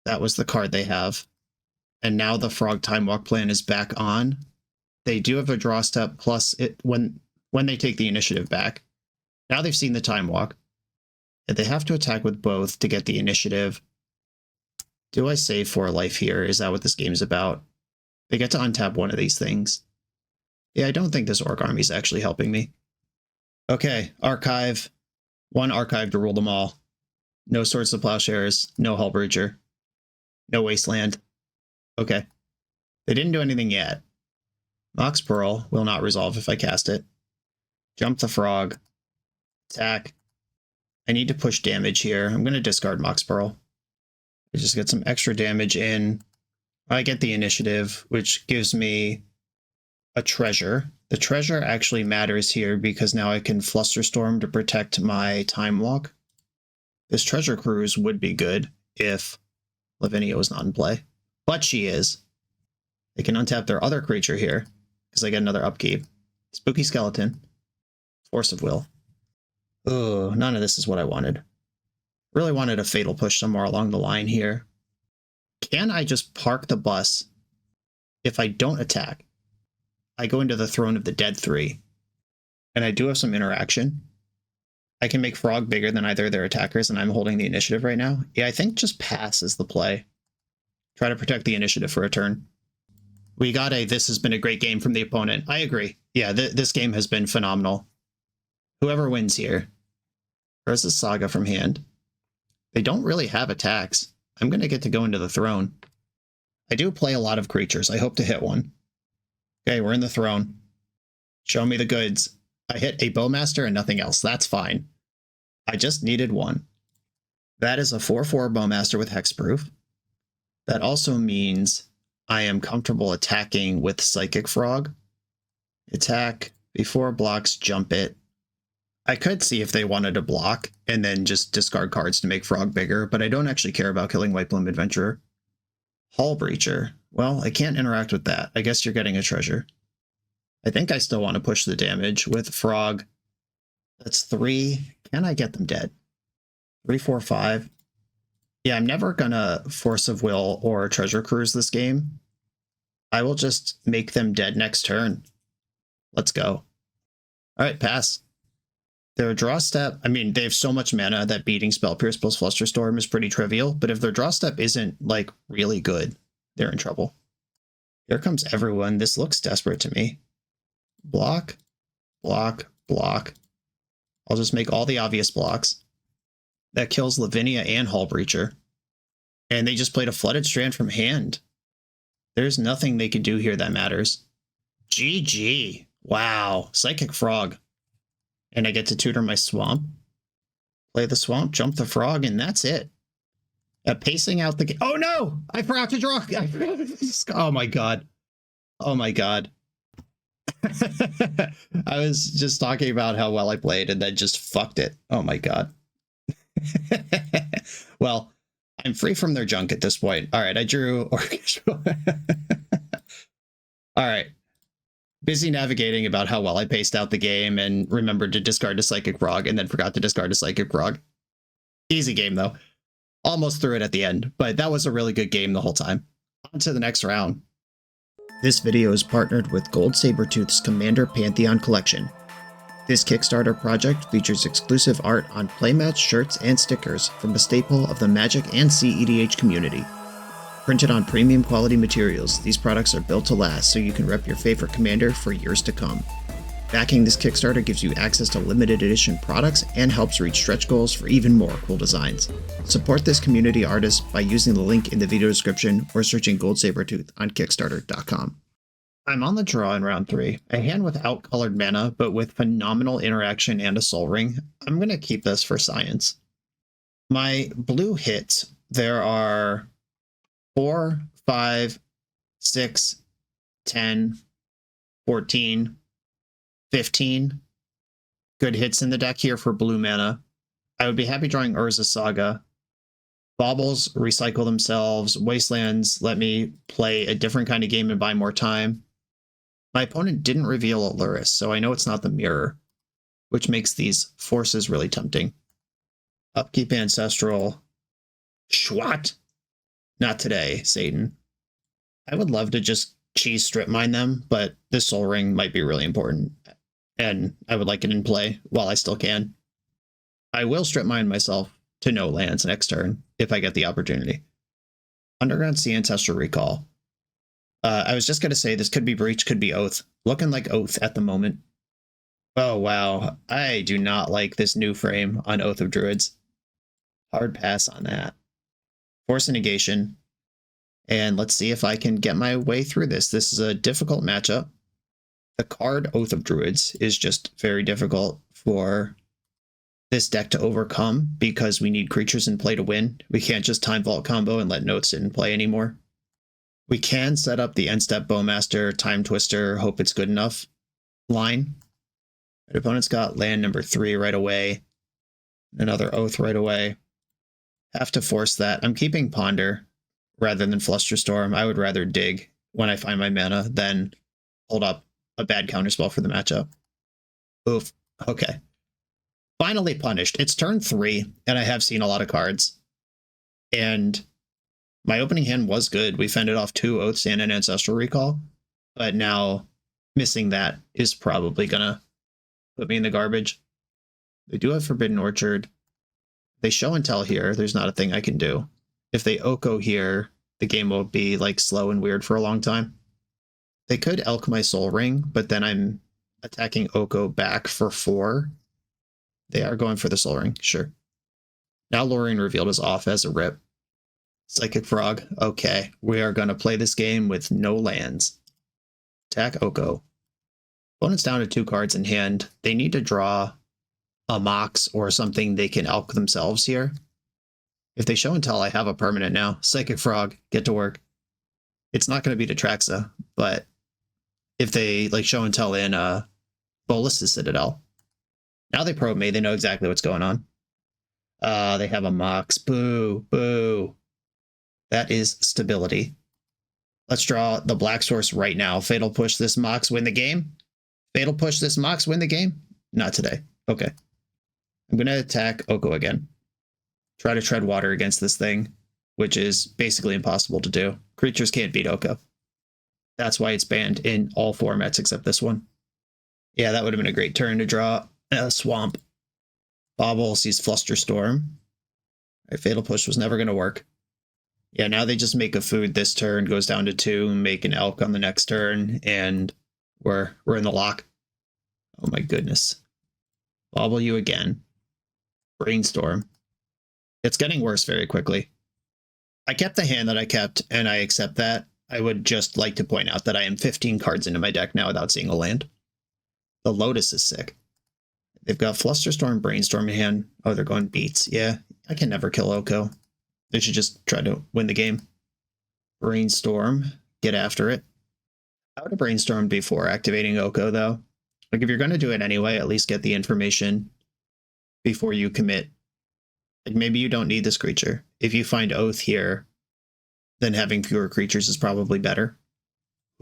that was the card they have. And now the Frog Time Walk plan is back on. They do have a draw step, plus it when they take the initiative back. Now they've seen the Time Walk. And they have to attack with both to get the initiative. Do I save 4 life here? Is that what this game's about? They get to untap one of these things. Yeah, I don't think this Orc army is actually helping me. Okay, Archive. 1 Archive to rule them all. No Swords to Plowshares, no Hullbridger, no Wasteland. Okay. They didn't do anything yet. Mox Pearl will not resolve if I cast it. Jump the Frog. Attack. I need to push damage here. I'm going to discard Mox Pearl.
I just get some extra damage in. I get the initiative, which gives me a treasure. The treasure actually matters here because now I can Flusterstorm to protect my Time Walk. This treasure cruise would be good if Lavinia was not in play, but she is. They can untap their other creature here because I get another upkeep. Spooky Skeleton, Force of Will. Oh, none of this is what I wanted. Really wanted a Fatal Push somewhere along the line here. Can I just park the bus if I don't attack? I go into the Throne of the Dead 3, and I do have some interaction. I can make Frog bigger than either of their attackers, and I'm holding the initiative right now. Yeah, I think just pass is the play. Try to protect the initiative for a turn. We got a "this has been a great game" from the opponent. I agree. Yeah, this game has been phenomenal. Whoever wins here. Where's the Saga from hand? They don't really have attacks. I'm going to get to go into the Throne. I do play a lot of creatures. I hope to hit one. Okay, we're in the Throne. Show me the goods. I hit a Bowmaster and nothing else. That's fine. I just needed one. That is a 4/4 Bowmaster with Hexproof. That also means I am comfortable attacking with Psychic Frog. Attack, before blocks, jump it. I could see if they wanted to block and then just discard cards to make Frog bigger, but I don't actually care about killing White Bloom Adventurer. Hull Breacher. Well, I can't interact with that. I guess you're getting a treasure. I think I still want to push the damage with Frog. That's 3. Can I get them dead? 3, 4, 5. Yeah, I'm never gonna Force of Will or Treasure Cruise this game. I will just make them dead next turn. Let's go. Alright, pass. Their draw step, I mean, they have so much mana that beating Spell Pierce plus Flusterstorm is pretty trivial, but if their draw step isn't, like, really good, they're in trouble. Here comes everyone. This looks desperate to me. Block, block, block. I'll just make all the obvious blocks. That kills Lavinia and Hull Breacher. And they just played a Flooded Strand from hand. There's nothing they could do here that matters. GG. Wow. Psychic Frog. And I get to tutor my Swamp. Play the Swamp, jump the Frog, and that's it. Pacing out the game. Oh no! I forgot to draw. Oh my god. Oh my god. I was just talking about how well I played and then just fucked it. Oh my god. Well, I'm free from their junk at this point. All right, I drew Orchestral. All right. Busy navigating about how well I paced out the game and remembered to discard a Psychic Frog and then forgot to discard a Psychic Frog. Easy game, though. Almost threw it at the end, but that was a really good game the whole time. On to the next round.
This video is partnered with Gold Sabertooth's Commander Pantheon collection. This Kickstarter project features exclusive art on playmat shirts and stickers from a staple of the Magic and CEDH community. Printed on premium quality materials, these products are built to last so you can rep your favorite commander for years to come. Backing this Kickstarter gives you access to limited edition products and helps reach stretch goals for even more cool designs. Support this community artist by using the link in the video description or searching Gold Sabertooth on Kickstarter.com. I'm on the draw in round 3, a hand without colored mana, but with phenomenal interaction and a Soul Ring. I'm going to keep this for science. My blue hits, there are 4, 5, 6, 10, 14, 15 good hits in the deck here for blue mana. I would be happy drawing Urza Saga. Baubles recycle themselves. Wastelands let me play a different kind of game and buy more time. My opponent didn't reveal a Lurrus, so I know it's not the mirror, which makes these forces really tempting. Upkeep Ancestral. Schwat. Not today, Satan. I would love to just cheese strip mine them, but this Soul Ring might be really important, and I would like it in play while I still can. I will strip mine myself to no lands next turn if I get the opportunity. Underground Sea Ancestral Recall. I was just going to say this could be Breach, could be Oath. Looking like Oath at the moment. Oh, wow. I do not like this new frame on Oath of Druids. Hard pass on that. Force a Negation. And let's see if I can get my way through this. This is a difficult matchup. The card Oath of Druids is just very difficult for
this deck to overcome because we need creatures in play to win. We can't just Time Vault combo and let notes in play anymore. We can set up the end step Bowmaster, Timetwister, hope it's good enough line. My opponent's got land number 3 right away. Another Oath right away. Have to force that. I'm keeping Ponder rather than Flusterstorm. I would rather dig when I find my mana than hold up a bad counterspell for the matchup. Oof. Okay. Finally punished. It's turn 3, and I have seen a lot of cards. And my opening hand was good. We fended off 2 Oaths and an Ancestral Recall. But now missing that is probably going to put me in the garbage. They do have Forbidden Orchard. They show and tell here. There's not a thing I can do. If they Oko here, the game will be like slow and weird for a long time. They could Elk my Soul Ring, but then I'm attacking Oko back for 4. They are going for the Soul Ring, sure. Now Lorien Revealed is off as a rip. Psychic Frog, okay. We are going to play this game with no lands. Attack Oko. Opponent's down to 2 cards in hand. They need to draw a Mox or something they can Elk themselves here. If they show and tell, I have a permanent now. Psychic Frog, get to work. It's not going to be Detraxa, but if they like show and tell in Bolas's Citadel, now they probe me. They know exactly what's going on. They have a Mox. Boo, boo. That is stability. Let's draw the black source right now. Fatal Push this Mox, win the game. Fatal Push this Mox, win the game. Not today. Okay. I'm going to attack Oko again. Try to tread water against this thing, which is basically impossible to do. Creatures can't beat Oko. That's why it's banned in all formats except this one. Yeah, that would have been a great turn to draw a Swamp. Bobble sees Flusterstorm. Right, Fatal Push was never going to work. Yeah, now they just make a food this turn, goes down to 2, make an Elk on the next turn, and we're in the lock. Oh my goodness. Bobble you again. Brainstorm. It's getting worse very quickly. I kept the hand that I kept, and I accept that. I would just like to point out that I am 15 cards into my deck now without seeing a land. The Lotus is sick. They've got Flusterstorm, Brainstorm in hand. Oh, they're going Beats. Yeah, I can never kill Oko. They should just try to win the game. Brainstorm, get after it. I would have brainstormed before activating Oko, though. Like, if you're going to do it anyway, at least get the information before you commit. Like, maybe you don't need this creature. If you find Oath here, then having fewer creatures is probably better.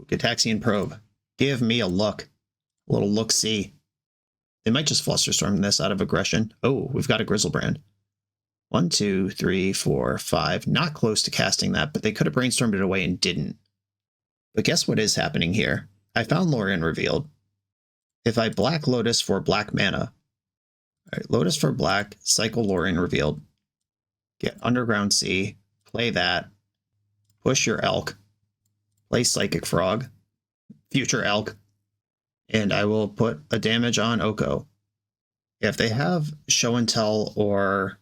Gataxian Probe. Give me a look. A little look-see. They might just Flusterstorm this out of aggression. Oh, we've got a Grizzlebrand. 1, 2, 3, 4, 5. Not close to casting that, but they could have brainstormed it away and didn't. But guess what is happening here? I found Lorien Revealed. If I Black Lotus for black mana, all right, Lotus for black, cycle Lorien Revealed, get Underground Sea, play that, push your Elk, play Psychic Frog, future Elk, and I will put a damage on Oko. If they have Show and Tell or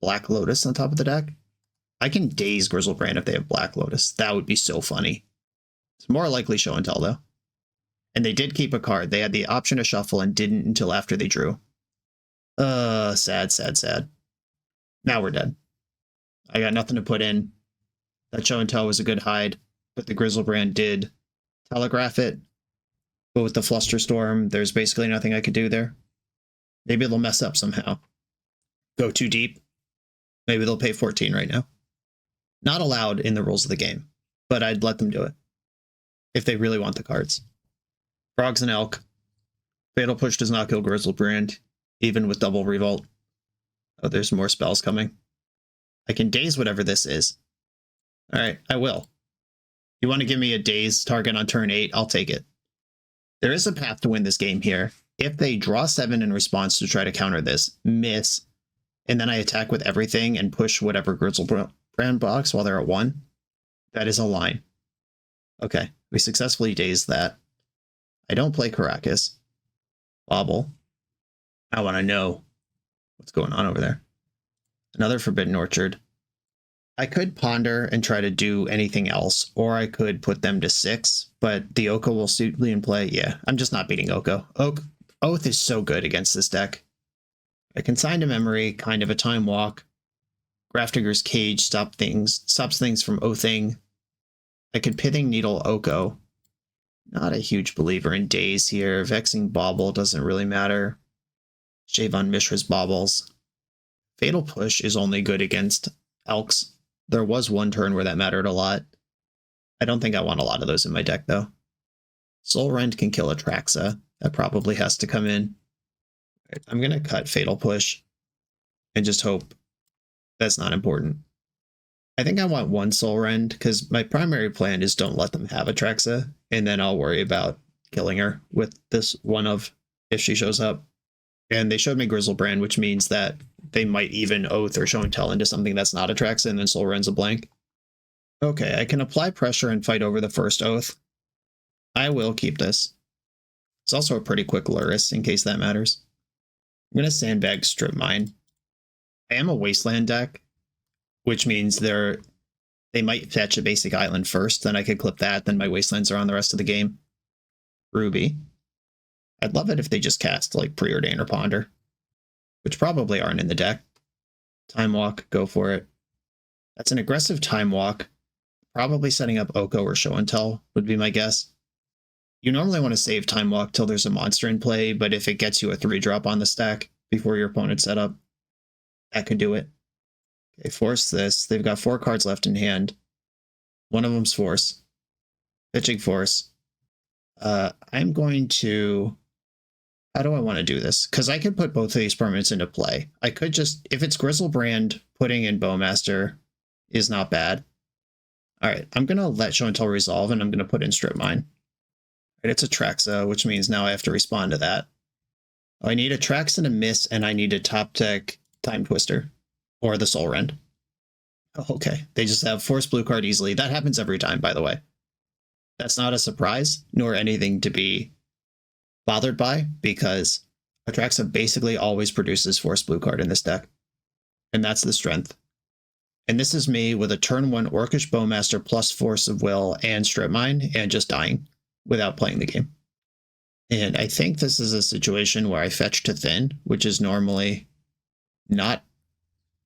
Black Lotus on top of the deck, I can daze Grizzlebrand if they have Black Lotus. That would be so funny. It's more likely Show and Tell, though. And they did keep a card. They had the option to shuffle and didn't until after they drew. Sad, sad, sad. Now we're dead. I got nothing to put in. That Show and Tell was a good hide, but the Grizzlebrand did telegraph it. But with the Flusterstorm, there's basically nothing I could do there. Maybe they'll mess up somehow. Go too deep. Maybe they'll pay 14 right now. Not allowed in the rules of the game, but I'd let them do it if they really want the cards. Frogs and Elk. Fatal Push does not kill Grizzlebrand, even with double Revolt. Oh, there's more spells coming. I can daze whatever this is. All right, I will. You want to give me a daze target on turn 8, I'll take it. There is a path to win this game here. If they draw 7 in response to try to counter this, miss, and then I attack with everything and push whatever Grizzlebrand box while they're at 1, that is a line. Okay, we successfully dazed that. I don't play Caracas. Bobble. I want to know what's going on over there. Another Forbidden Orchard. I could ponder and try to do anything else, or I could put them to 6, but the Oko will suitably in play. Yeah, I'm just not beating Oko. Oath is so good against this deck. A Consigned to Memory, kind of a Time Walk. Grafdigger's Cage stops things from oathing. I could Pithing Needle Oko. Not a huge believer in Daze here. Vexing Bauble doesn't really matter. Shavon Mishra's Baubles. Fatal Push is only good against Elks. There was one turn where that mattered a lot. I don't think I want a lot of those in my deck, though. Soul Rend can kill Atraxa. That probably has to come in. I'm going to cut Fatal Push and just hope that's not important. I think I want one Soul Rend, because my primary plan is don't let them have Atraxa, and then I'll worry about killing her with this one of if she shows up. And they showed me Grizzlebrand, which means that they might even Oath or Show and Tell into something that's not Atraxa, and then Soul Rend's a blank. Okay, I can apply pressure and fight over the first Oath. I will keep this. It's also a pretty quick Lurrus, in case that matters. I'm going to sandbag Strip Mine. I am a Wasteland deck, which means they might fetch a basic island first, then I could clip that, then my Wastelands are on the rest of the game. Ruby. I'd love it if they just cast, like, Preordain or Ponder, which probably aren't in the deck. Time Walk, go for it. That's an aggressive Time Walk. Probably setting up Oko or Show and Tell would be my guess. You normally want to save Time Walk till there's a monster in play, but if it gets you a 3-drop on the stack before your opponent's set up, that could do it. Okay, force this. They've got 4 cards left in hand. One of them's Force. Pitching Force. I'm going to... How do I want to do this? Because I could put both of these permanents into play. I could just... If it's Grizzlebrand, putting in Bowmaster is not bad. Alright, I'm going to let Show and Tell resolve, and I'm going to put in Strip Mine. Right, it's Atraxa, which means now I have to respond to that. Oh, I need Atraxa and a miss, and I need a top deck Timetwister. Or the Soul Rend. Oh, okay, they just have Force Blue card easily. That happens every time, by the way. That's not a surprise, nor anything to be bothered by, because Atraxa basically always produces Force Blue card in this deck. And that's the strength. And this is me with a turn 1 Orcish Bowmaster plus Force of Will and Strip Mine, and just dying without playing the game. And I think this is a situation where I fetch to Thin, which is normally not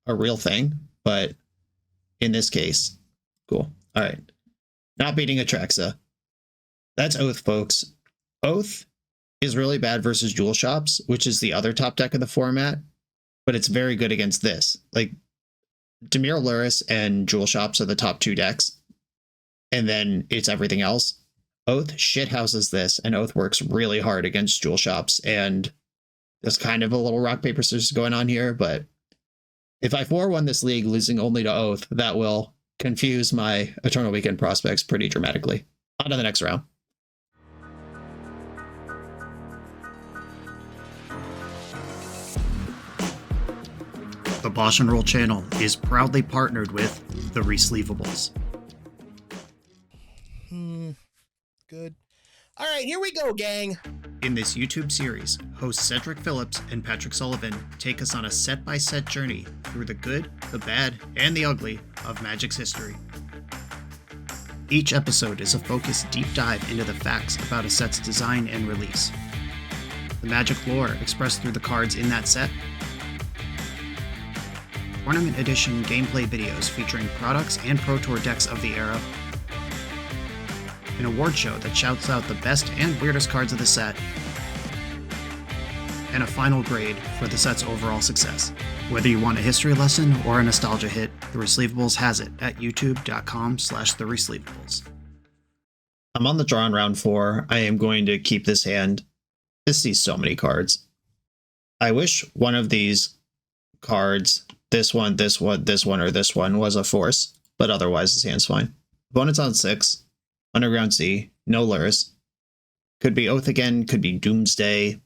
a real thing, but in this case, cool. All right. Not beating Atraxa. That's Oath, folks. Oath is really bad versus Jewel Shops, which is the other top deck of the format, but it's very good against this. Like, Dimir Lurrus and Jewel Shops are the top 2 decks, and then it's everything else. Oath shithouses this, and Oath works really hard against Jewel Shops, and there's kind of a little rock, paper, scissors going on here, but if I 4-1 this league losing only to Oath, that will confuse my Eternal Weekend prospects pretty dramatically. On to the next round.
The BoshNRoll channel is proudly partnered with the Resleevables.
Good. All right, here we go, gang.
In this YouTube series, hosts Cedric Phillips and Patrick Sullivan take us on a set-by-set journey through the good, the bad, and the ugly of Magic's history. Each episode is a focused deep dive into the facts about a set's design and release, the Magic lore expressed through the cards in that set, Tournament Edition gameplay videos featuring products and Pro Tour decks of the era, an award show that shouts out the best and weirdest cards of the set, and a final grade for the set's overall success. Whether you want a history lesson or a nostalgia hit, The Resleevables has it at youtube.com/theresleevables.
I'm on the draw in round 4. I am going to keep this hand. This sees so many cards. I wish one of these cards, this one, this one, this one, or this one, was a Force, but otherwise this hand's fine. Opponent's on 6. Underground Sea, no Lurrus. Could be Oath again, could be Doomsday.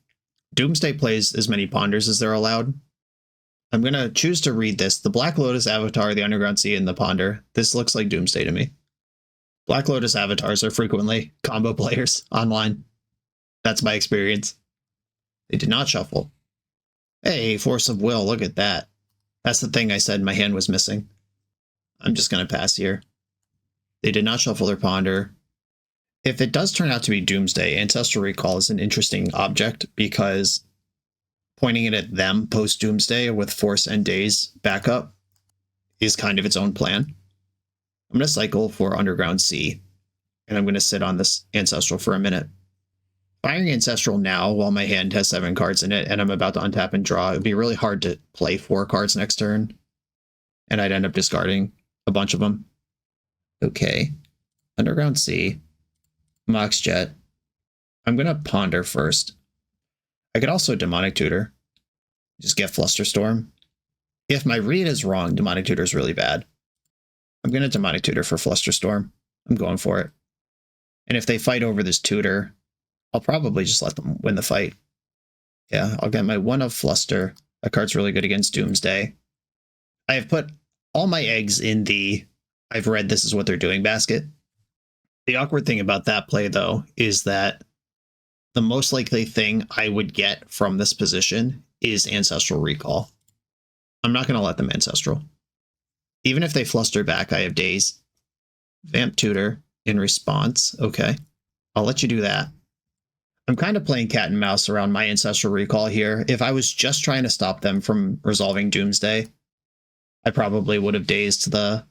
Doomsday plays as many Ponders as they're allowed. I'm going to choose to read this. The Black Lotus Avatar, the Underground Sea, and the Ponder. This looks like Doomsday to me. Black Lotus Avatars are frequently combo players online. That's my experience. They did not shuffle. Hey, Force of Will, look at that. That's the thing I said my hand was missing. I'm just going to pass here. They did not shuffle their Ponder. If it does turn out to be Doomsday, Ancestral Recall is an interesting object because pointing it at them post Doomsday with Force and Daze backup is kind of its own plan. I'm going to cycle for Underground Sea, and I'm going to sit on this Ancestral for a minute. Firing Ancestral now while my hand has 7 cards in it and I'm about to untap and draw, it would be really hard to play 4 cards next turn, and I'd end up discarding a bunch of them. Okay, Underground Sea, Mox Jet. I'm going to Ponder first. I could also Demonic Tutor. Just get Flusterstorm. If my read is wrong, Demonic Tutor is really bad. I'm going to Demonic Tutor for Flusterstorm. I'm going for it. And if they fight over this Tutor, I'll probably just let them win the fight. Yeah, I'll get my 1 of Fluster. That card's really good against Doomsday. I have put all my eggs in the I've read this is what they're doing basket. The awkward thing about that play, though, is that the most likely thing I would get from this position is Ancestral Recall. I'm not going to let them Ancestral. Even if they fluster back, I have Daze. Vamp Tutor in response. Okay, I'll let you do that. I'm kind of playing cat and mouse around my Ancestral Recall here. If I was just trying to stop them from resolving Doomsday, I probably would have dazed the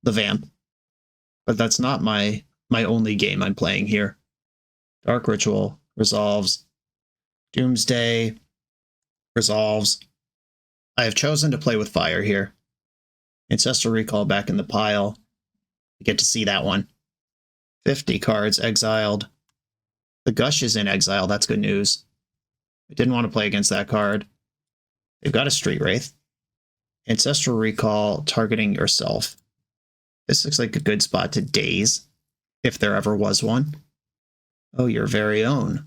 Vamp. But that's not my only game I'm playing here. Dark Ritual resolves. Doomsday resolves. I have chosen to play with fire here. Ancestral Recall back in the pile. You get to see that one. 50 cards exiled. The Gush is in exile. That's good news. I didn't want to play against that card. They've got a Street Wraith. Ancestral Recall targeting yourself. This looks like a good spot to daze, if there ever was one. Oh, your very own.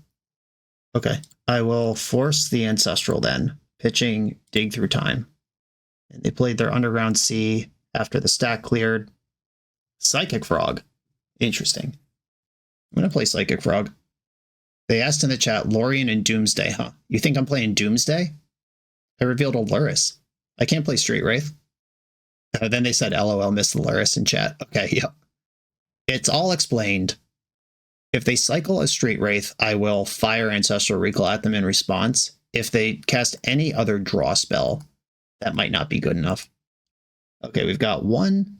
Okay, I will force the Ancestral then, pitching Dig Through Time. And they played their Underground Sea after the stack cleared. Psychic Frog. Interesting. I'm going to play Psychic Frog. They asked in the chat, Lorien and Doomsday, huh? You think I'm playing Doomsday? I revealed a Lurrus. I can't play Street Wraith. Then they said, LOL, missed the Lurrus in chat. Okay, yep. It's all explained. If they cycle a Street Wraith, I will fire Ancestral Recall at them in response. If they cast any other draw spell, that might not be good enough. Okay, we've got 1,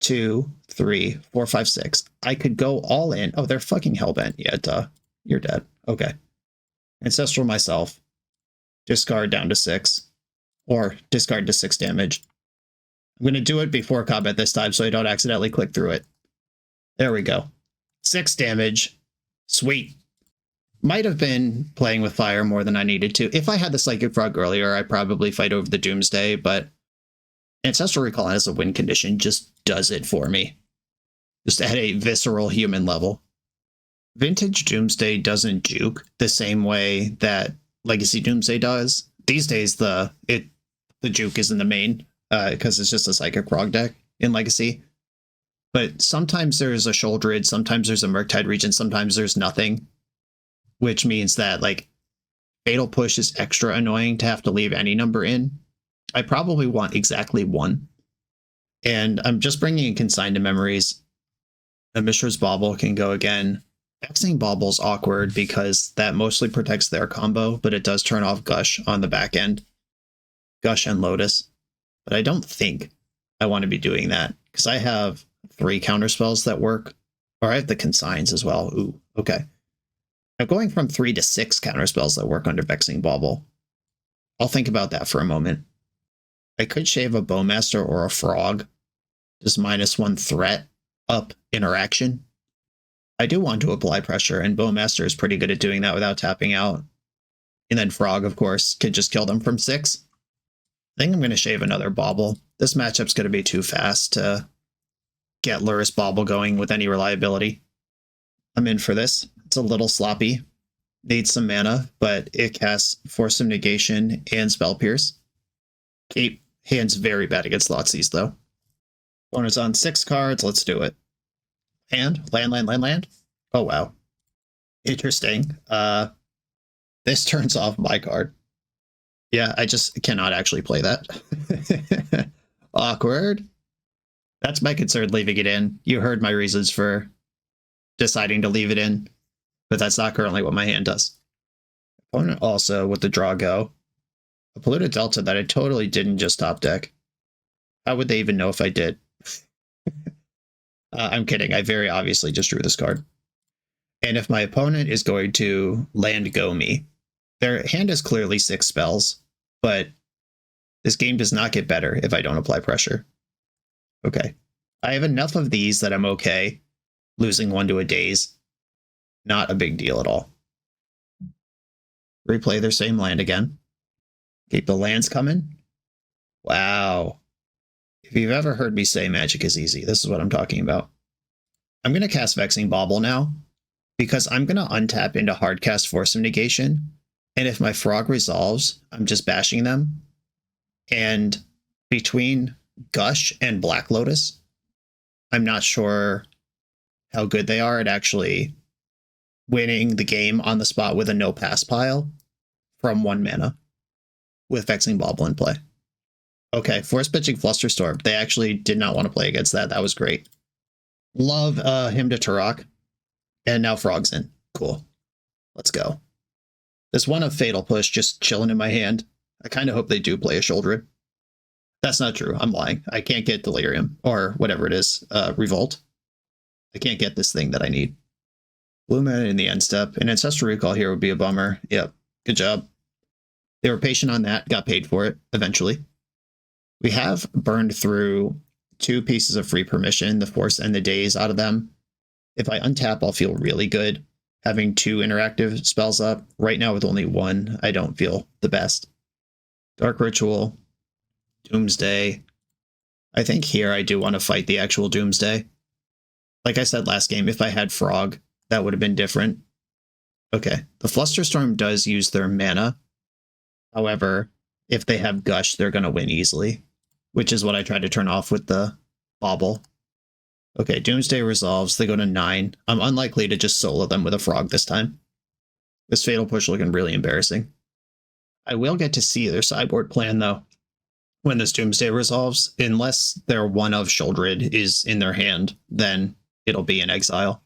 2, 3, 4, 5, 6. I could go all in. Oh, they're fucking hellbent. Yeah, duh. You're dead. Okay. Ancestral myself. Discard down to 6. Or discard to 6 damage. I'm going to do it before combat this time so I don't accidentally click through it. There we go. 6 damage. Sweet. Might have been playing with fire more than I needed to. If I had the Psychic Frog earlier, I'd probably fight over the Doomsday, but Ancestral Recall as a win condition just does it for me. Just at a visceral human level. Vintage Doomsday doesn't juke the same way that Legacy Doomsday does. These days, the juke is in the main, because it's just a Psychic Frog deck in Legacy. But sometimes there's a Sholdred, sometimes there's a Murktide Regent, sometimes there's nothing. Which means that, like, Fatal Push is extra annoying to have to leave any number in. I probably want exactly 1. And I'm just bringing in Consigned to Memories. A Mishra's Bauble can go again. Vexing Bauble's awkward because that mostly protects their combo, but it does turn off Gush on the back end. Gush and Lotus. But I don't think I want to be doing that, because I have 3 counterspells that work. Or I have the Consigns as well. Ooh, okay. I'm going from 3 to 6 counterspells that work under Vexing Bauble. I'll think about that for a moment. I could shave a Bowmaster or a Frog. Just -1 threat up interaction. I do want to apply pressure, and Bowmaster is pretty good at doing that without tapping out. And then Frog, of course, could just kill them from 6. I think I'm going to shave another Bauble. This matchup's going to be too fast to get Lurrus Bauble going with any reliability. I'm in for this. It's a little sloppy. Needs some mana, but it casts Force of Negation and Spell Pierce. Hand's very bad against Thoughtseize, though. Opponent's on 6 cards. Let's do it. Land. Oh, wow. Interesting. This turns off my card. Yeah, I just cannot actually play that. Awkward. That's my concern leaving it in. You heard my reasons for deciding to leave it in, but that's not currently what my hand does. Opponent also with the draw go. A polluted delta that I totally didn't just top deck. How would they even know if I did? I'm kidding. I very obviously just drew this card. And if my opponent is going to land go me, their hand is clearly 6 spells, but this game does not get better if I don't apply pressure. Okay. I have enough of these that I'm okay. Losing one to a daze. Not a big deal at all. Replay their same land again. Keep the lands coming. Wow. If you've ever heard me say magic is easy, this is what I'm talking about. I'm going to cast Vexing Bauble now, because I'm going to untap into Hardcast Force of Negation, and if my Frog resolves, I'm just bashing them. And between Gush and Black Lotus, I'm not sure how good they are at actually winning the game on the spot with a no-pass pile from 1 mana with Vexing Bauble in play. Okay, Force Pitching Flusterstorm. They actually did not want to play against that. That was great. Love him to Turok. And now Frog's in. Cool. Let's go. This one of Fatal Push just chilling in my hand. I kind of hope they do play a Shoulder. That's not true. I'm lying. I can't get Delirium, or whatever it is, Revolt. I can't get this thing that I need. Blue mana in the end step. An Ancestral Recall here would be a bummer. Yep. Good job. They were patient on that, got paid for it eventually. We have burned through 2 pieces of free permission, the Force and the Daze out of them. If I untap, I'll feel really good. Having 2 interactive spells up. Right now with only 1, I don't feel the best. Dark Ritual. Doomsday. I think here I do want to fight the actual Doomsday. Like I said last game, if I had Frog, that would have been different. Okay, the Flusterstorm does use their mana. However, if they have Gush, they're going to win easily, which is what I tried to turn off with the Bauble. Okay, Doomsday resolves. They go to 9. I'm unlikely to just solo them with a Frog this time. This Fatal Push looking really embarrassing. I will get to see their sideboard plan, though, when this Doomsday resolves. Unless their one of Sheoldred is in their hand, then it'll be in exile.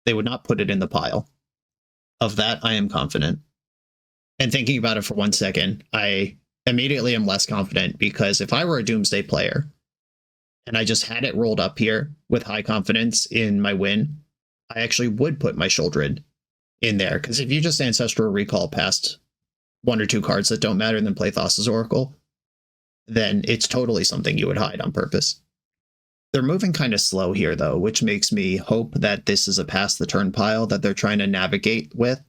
They would not put it in the pile. Of that, I am confident. And thinking about it for 1 second, I immediately am less confident, because if I were a Doomsday player and I just had it rolled up here with high confidence in my win, I actually would put my Sheoldred in there. Because if you just Ancestral Recall past 1 or 2 cards that don't matter and then play Thassa's Oracle, then it's totally something you would hide on purpose. They're moving kind of slow here, though, which makes me hope that this is a past the turn pile that they're trying to navigate with.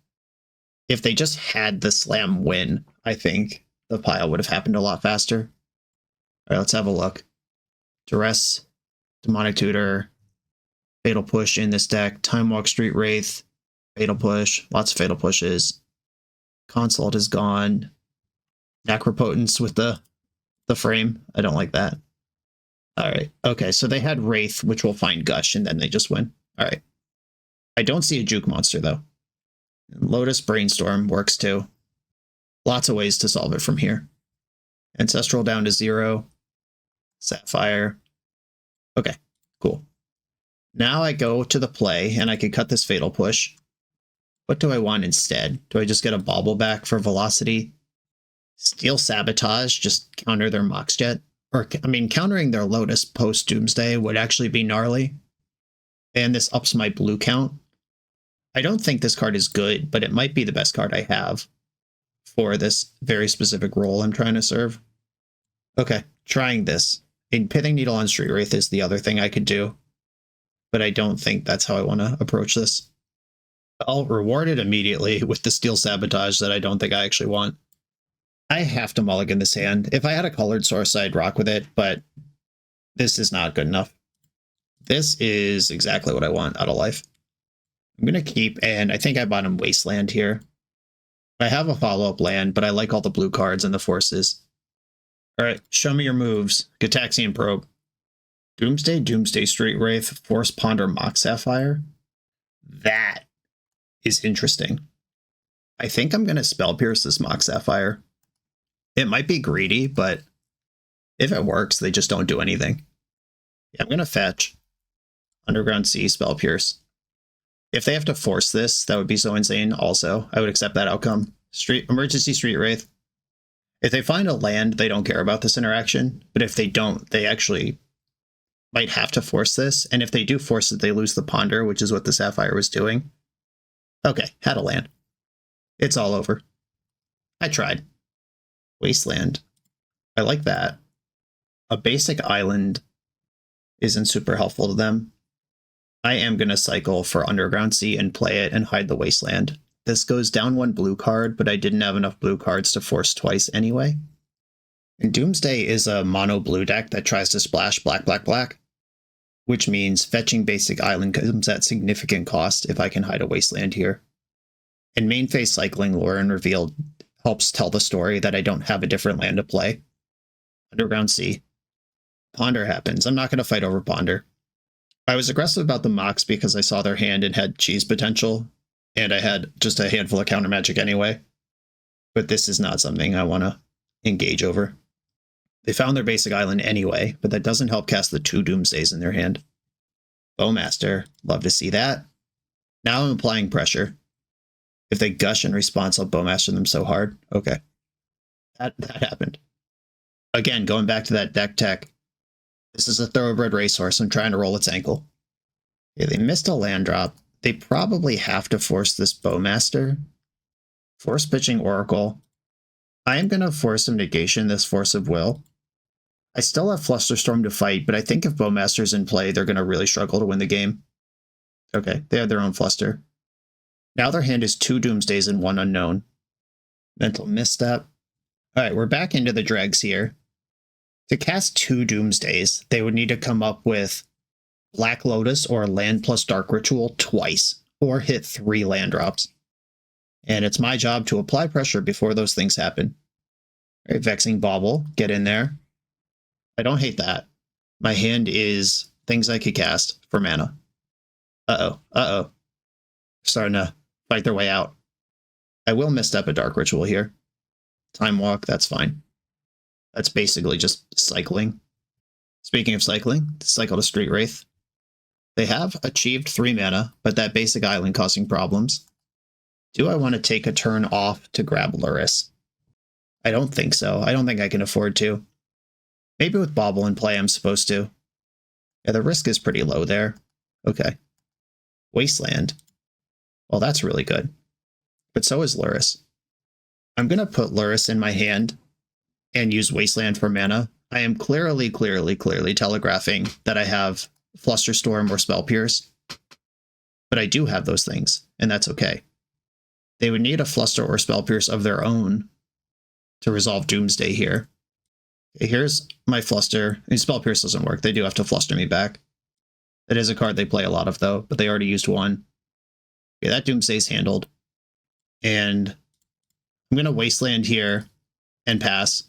If they just had the slam win, I think the pile would have happened a lot faster. All right, let's have a look. Duress, Demonic Tutor, Fatal Push in this deck, Time Walk, Street Wraith, Fatal Push, lots of Fatal Pushes. Consult is gone. Necropotence with the frame. I don't like that. All right. Okay, so they had Wraith, which will find Gush, and then they just win. All right. I don't see a Juke monster, though. Lotus Brainstorm works, too. Lots of ways to solve it from here. Ancestral down to 0. Sapphire. Okay, cool. Now I go to the play, and I can cut this Fatal Push. What do I want instead? Do I just get a Bauble back for velocity? Steel Sabotage, just counter their Moxjet? Or, I mean, countering their Lotus post-Doomsday would actually be gnarly. And this ups my blue count. I don't think this card is good, but it might be the best card I have for this very specific role I'm trying to serve. Okay, trying this. A Pithing Needle on Street Wraith is the other thing I could do, but I don't think that's how I want to approach this. I'll reward it immediately with the Steel Sabotage that I don't think I actually want. I have to mulligan this hand. If I had a colored source, I'd rock with it, but this is not good enough. This is exactly what I want out of life. I'm going to keep, and I think I bought him Wasteland here. I have a follow-up land, but I like all the blue cards and the forces. All right, show me your moves. Gataxian Probe. Doomsday, Doomsday Street Wraith, Force Ponder, Mox Sapphire. That is interesting. I think I'm going to Spell Pierce this Mox Sapphire. It might be greedy, but if it works, they just don't do anything. Yeah, I'm going to fetch Underground Sea, Spell Pierce. If they have to force this, that would be so insane also. I would accept that outcome.
Emergency Street Wraith. If they find a land, they don't care about this interaction. But if they don't, they actually might have to force this. And if they do force it, they lose the Ponder, which is what the Sapphire was doing. Okay, had a land. It's all over. I tried. Wasteland. I like that. A basic island isn't super helpful to them. I am going to cycle for Underground Sea and play it and hide the Wasteland. This goes down 1 blue card, but I didn't have enough blue cards to force twice anyway. And Doomsday is a mono blue deck that tries to splash black, black, black, which means fetching basic island comes at significant cost if I can hide a Wasteland here. And main phase cycling Lore and Revealed helps tell the story that I don't have a different land to play. Underground Sea. Ponder happens. I'm not going to fight over Ponder. I was aggressive about the Mox because I saw their hand and had cheese potential, and I had just a handful of counter magic anyway. But this is not something I want to engage over. They found their basic island anyway, but that doesn't help cast the 2 Doomsdays in their hand. Bowmaster, love to see that. Now I'm applying pressure. If they gush in response, I'll Bowmaster them so hard. Okay. That happened. Again, going back to that deck tech. This is a thoroughbred racehorse. I'm trying to roll its ankle. Okay, they missed a land drop. They probably have to force this Bowmaster. Force pitching Oracle. I am going to force some negation this Force of Will. I still have Flusterstorm to fight, but I think if Bowmaster's in play, they're going to really struggle to win the game. Okay, they have their own Fluster. Now their hand is 2 Doomsdays and 1 unknown. Mental Misstep. Alright, we're back into the dregs here. To cast 2 Doomsdays, they would need to come up with Black Lotus or Land plus Dark Ritual twice, or hit 3 land drops. And it's my job to apply pressure before those things happen. All right, Vexing Bauble, get in there. I don't hate that. My hand is things I could cast for mana. Uh-oh. Starting to fight their way out. I will misstep a Dark Ritual here. Time Walk, that's fine. That's basically just cycling. Speaking of cycling, cycle to Street Wraith. They have achieved 3 mana, but that basic island causing problems. Do I want to take a turn off to grab Lurrus? I don't think so. I don't think I can afford to. Maybe with Bauble in play I'm supposed to. Yeah, the risk is pretty low there. Okay. Wasteland. Well, that's really good. But so is Lurrus. I'm going to put Lurrus in my hand and use Wasteland for mana. I am clearly telegraphing that I have Flusterstorm or Spell Pierce. But I do have those things, and that's okay. They would need a Fluster or Spell Pierce of their own to resolve Doomsday here. Okay, here's my Fluster. And Spell Pierce doesn't work. They do have to Fluster me back. That is a card they play a lot of, though, but they already used 1. Okay, that Doomsday's handled. And I'm going to Wasteland here and pass.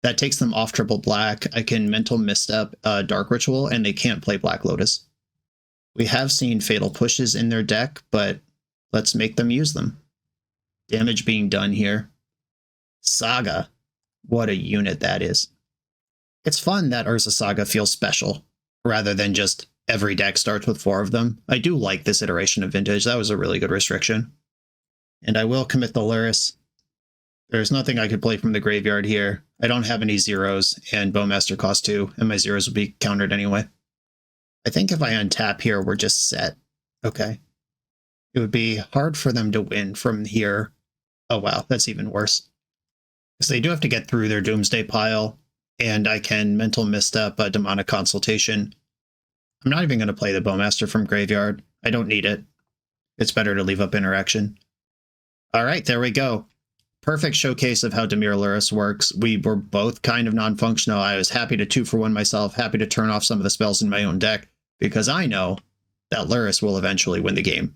That takes them off triple black. I can Mental Misstep Dark Ritual, and they can't play Black Lotus. We have seen Fatal Pushes in their deck, but let's make them use them. Damage being done here. Saga. What a unit that is. It's fun that Urza Saga feels special, rather than just every deck starts with 4 of them. I do like this iteration of Vintage. That was a really good restriction. And I will commit the Lurrus. There's nothing I could play from the graveyard here. I don't have any zeros, and Bowmaster costs 2, and my zeros will be countered anyway. I think if I untap here, we're just set. Okay. It would be hard for them to win from here. Oh wow, that's even worse. Because they do have to get through their Doomsday pile, and I can Mental Misstep a Demonic Consultation. I'm not even going to play the Bowmaster from graveyard. I don't need it. It's better to leave up interaction. Alright, there we go. Perfect showcase of how Dimir Lurrus works. We were both kind of non-functional. I was happy to 2-for-1 myself, happy to turn off some of the spells in my own deck, because I know that Lurrus will eventually win the game.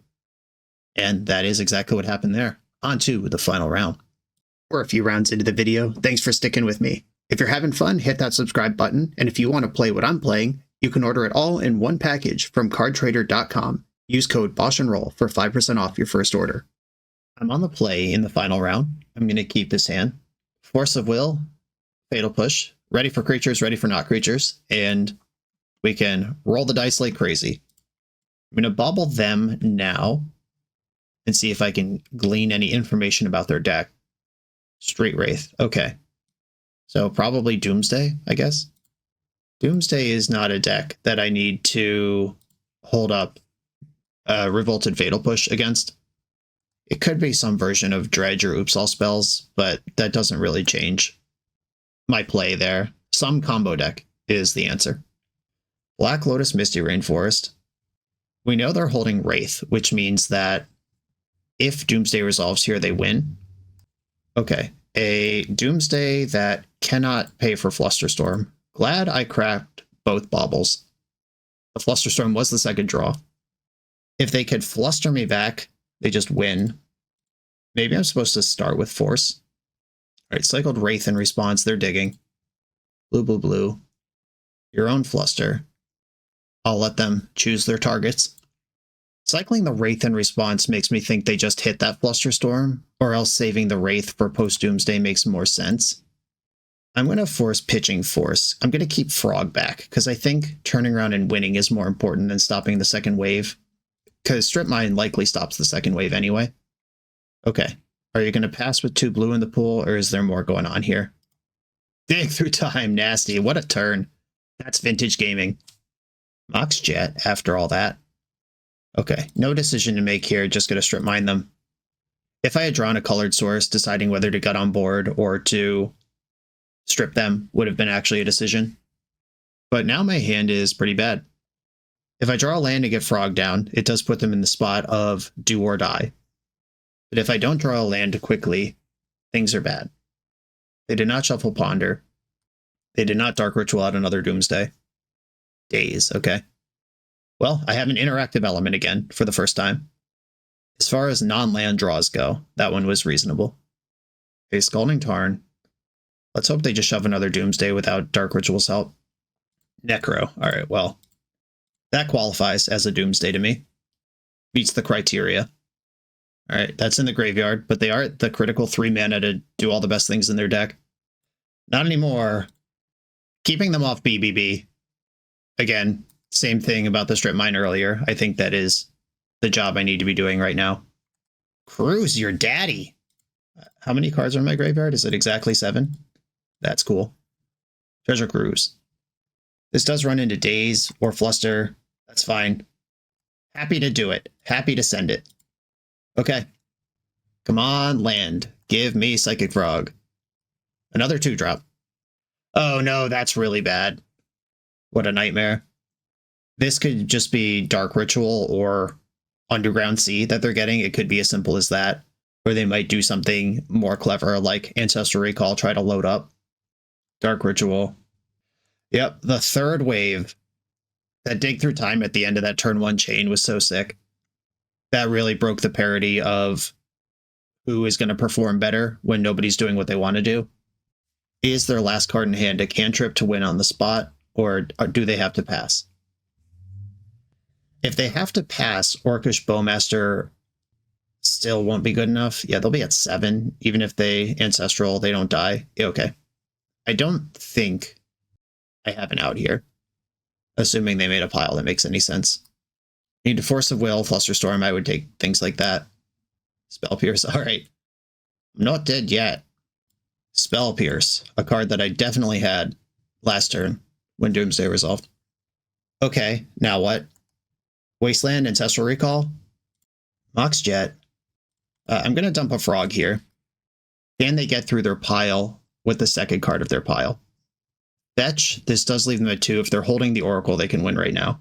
And that is exactly what happened there. On to the final round. We're a few rounds into the video. Thanks for sticking with me. If you're having fun, hit that subscribe button, and if you want to play what I'm playing, you can order it all in one package from cardtrader.com. Use code BoshNRoll for 5% off your first order. I'm on the play in the final round. I'm going to keep this hand. Force of Will, Fatal Push, ready for creatures, ready for not creatures, and we can roll the dice like crazy. I'm going to bobble them now and see if I can glean any information about their deck.
Street Wraith. Okay. So probably Doomsday, I guess. Doomsday is not a deck that I need to hold up Revolted Fatal Push against. It could be some version of Dredge or Oops All spells, but that doesn't really change my play there. Some combo deck is the answer. Black Lotus Misty Rainforest. We know they're holding Wraith, which means that if Doomsday resolves here, they win. Okay, a Doomsday that cannot pay for Flusterstorm. Glad I cracked both baubles. The Flusterstorm was the second draw. If they could fluster me back, they just win. Maybe I'm supposed to start with Force. All right, cycled Wraith in response. They're digging. Blue, blue, blue. Your own Fluster. I'll let them choose their targets. Cycling the Wraith in response makes me think they just hit that Flusterstorm, or else saving the Wraith for post-Doomsday makes more sense. I'm going to force pitching Force. I'm going to keep Frog back, because I think turning around and winning is more important than stopping the second wave, because Strip Mine likely stops the second wave anyway. Okay, are you going to pass with 2 blue in the pool, or is there more going on here? Dig through time, nasty. What a turn. That's vintage gaming. Mox Jet, after all that. Okay, no decision to make here, just gonna strip mine them. If I had drawn a colored source, deciding whether to gut on board or to strip them would have been actually a decision. But now my hand is pretty bad. If I draw a land to get Frog down, it does put them in the spot of do or die. But if I don't draw a land quickly, things are bad. They did not shuffle Ponder. They did not Dark Ritual out another Doomsday. Days, okay. Well, I have an interactive element again for the first time. As far as non-land draws go, that one was reasonable. Okay, Scalding Tarn. Let's hope they just shove another Doomsday without Dark Ritual's help. Necro. All right, well, that qualifies as a Doomsday to me. Meets the criteria. All right, that's in the graveyard, but they are at the critical 3 mana to do all the best things in their deck. Not anymore. Keeping them off BBB. Again, same thing about the strip mine earlier. I think that is the job I need to be doing right now. Cruise your daddy. How many cards are in my graveyard? Is it exactly 7? That's cool. Treasure Cruise. This does run into Daze or Fluster. That's fine. Happy to do it. Happy to send it. Okay. Come on, land. Give me Psychic Frog. Another 2-drop. Oh no, that's really bad. What a nightmare. This could just be Dark Ritual or Underground Sea that they're getting. It could be as simple as that. Or they might do something more clever like Ancestral Recall, try to load up. Dark Ritual. Yep, the third wave. That dig through time at the end of that turn 1 chain was so sick. That really broke the parity of who is going to perform better when nobody's doing what they want to do. Is their last card in hand a cantrip to win on the spot, or do they have to pass? If they have to pass, Orcish Bowmaster still won't be good enough. Yeah, they'll be at 7. Even if they Ancestral, they don't die. Okay. I don't think I have an out here. Assuming they made a pile that makes any sense. Need to Force of Will, Flusterstorm, I would take things like that. Spell Pierce, alright. I'm not dead yet. Spell Pierce, a card that I definitely had last turn when Doomsday resolved. Okay, now what? Wasteland, Ancestral Recall? Mox Jet. I'm going to dump a Frog here. Can they get through their pile with the second card of their pile? Fetch, this does leave them at 2. If they're holding the Oracle, they can win right now.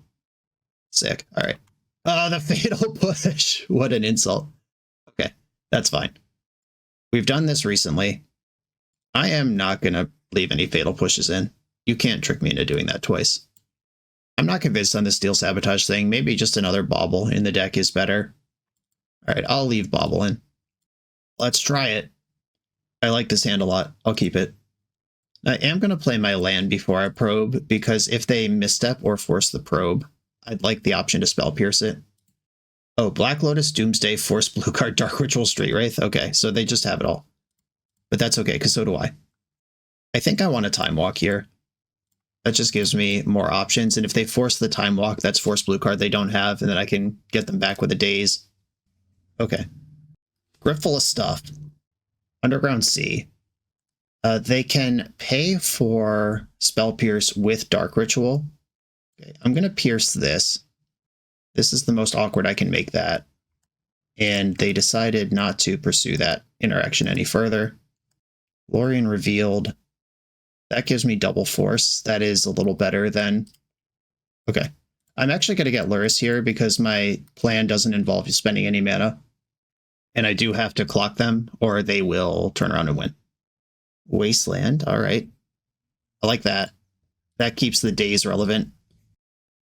Sick, alright. Oh, the Fatal Push! What an insult. Okay, that's fine. We've done this recently. I am not going to leave any Fatal Pushes in. You can't trick me into doing that twice. I'm not convinced on the Steel Sabotage thing. Maybe just another Bauble in the deck is better. Alright, I'll leave Bauble in. Let's try it. I like this hand a lot. I'll keep it. I am going to play my land before I probe, because if they misstep or force the probe, I'd like the option to Spell Pierce it. Oh, Black Lotus, Doomsday, Force Blue Card, Dark Ritual, Street Wraith. Okay, so they just have it all. But that's okay, because so do I. I think I want a Time Walk here. That just gives me more options, and if they force the Time Walk, that's Force Blue Card they don't have, and then I can get them back with a Daze. Okay. Grip full of stuff.
Underground Sea. They can pay for Spell Pierce with Dark Ritual. Okay, I'm going to pierce this. This is the most awkward I can make that. And they decided not to pursue that interaction any further. Lorien revealed. That gives me double force. That is a little better than... Okay. I'm actually going to get Lurrus here because my plan doesn't involve spending any mana. And I do have to clock them or they will turn around and win. Wasteland. All right. I like that. That keeps the days relevant.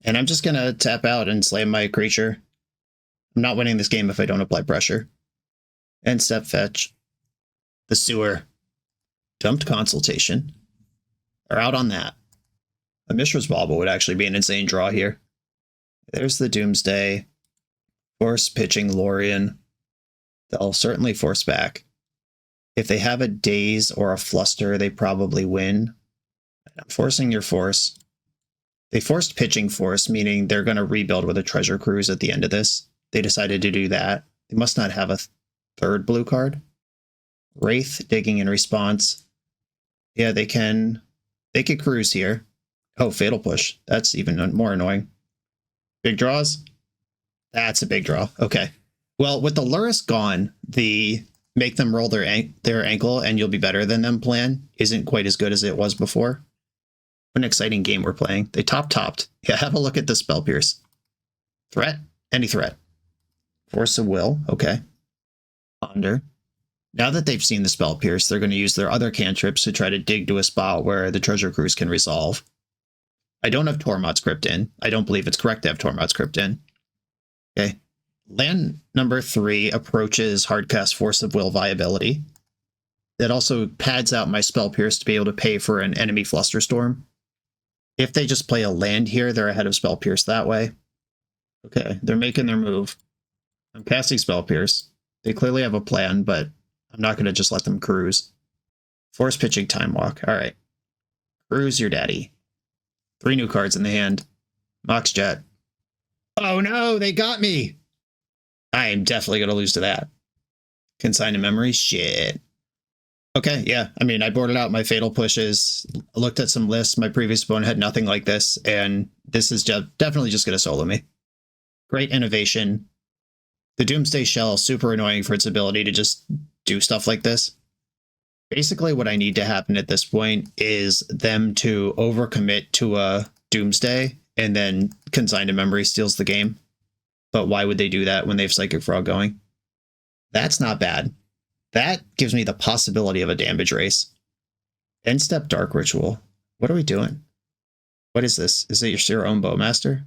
And I'm just going to tap out and slam my creature. I'm not winning this game if I don't apply pressure. End step fetch. The sewer. Dumped Consultation. Are out on that. A Mishra's Bauble would actually be an insane draw here. There's the Doomsday. Force pitching Lorien. They'll certainly force back. If they have a Daze or a Fluster, they probably win. I'm forcing your force. They forced pitching force, meaning they're going to rebuild with a Treasure Cruise at the end of this. They decided to do that. They must not have a third blue card. Wraith digging in response. Yeah, they could cruise here. Oh, Fatal Push. That's even more annoying. Big draws? That's a big draw. Okay. Well, with the Lurrus gone, the make them roll their ankle and you'll be better than them plan isn't quite as good as it was before. What an exciting game we're playing. They topped. Yeah, have a look at the Spell Pierce. Threat? Any threat. Force of Will. Okay. Ponder. Now that they've seen the Spell Pierce, they're going to use their other cantrips to try to dig to a spot where the Treasure Cruise can resolve. I don't have Tormod's Crypt in. I don't believe it's correct to have Tormod's Crypt in. Okay. Land number 3 approaches Hardcast Force of Will viability. That also pads out my Spell Pierce to be able to pay for an enemy Flusterstorm. If they just play a land here, they're ahead of Spell Pierce that way. Okay, they're making their move. I'm casting Spell Pierce. They clearly have a plan, but I'm not going to just let them cruise. Force pitching Time Walk. All right. Cruise your daddy. 3 new cards in the hand. Mox Jet. Oh no, they got me! I am definitely going to lose to that. Consign to memory? Shit. Okay, yeah. I mean, I boarded out my Fatal Pushes, looked at some lists. My previous opponent had nothing like this, and this is definitely just going to solo me. Great innovation. The Doomsday Shell, super annoying for its ability to just do stuff like this. Basically, what I need to happen at this point is them to overcommit to a Doomsday, and then Consign to Memory steals the game. But why would they do that when they have Psychic Frog going? That's not bad. That gives me the possibility of a damage race. End step Dark Ritual. What are we doing? What is this? Is it your own Bowmaster?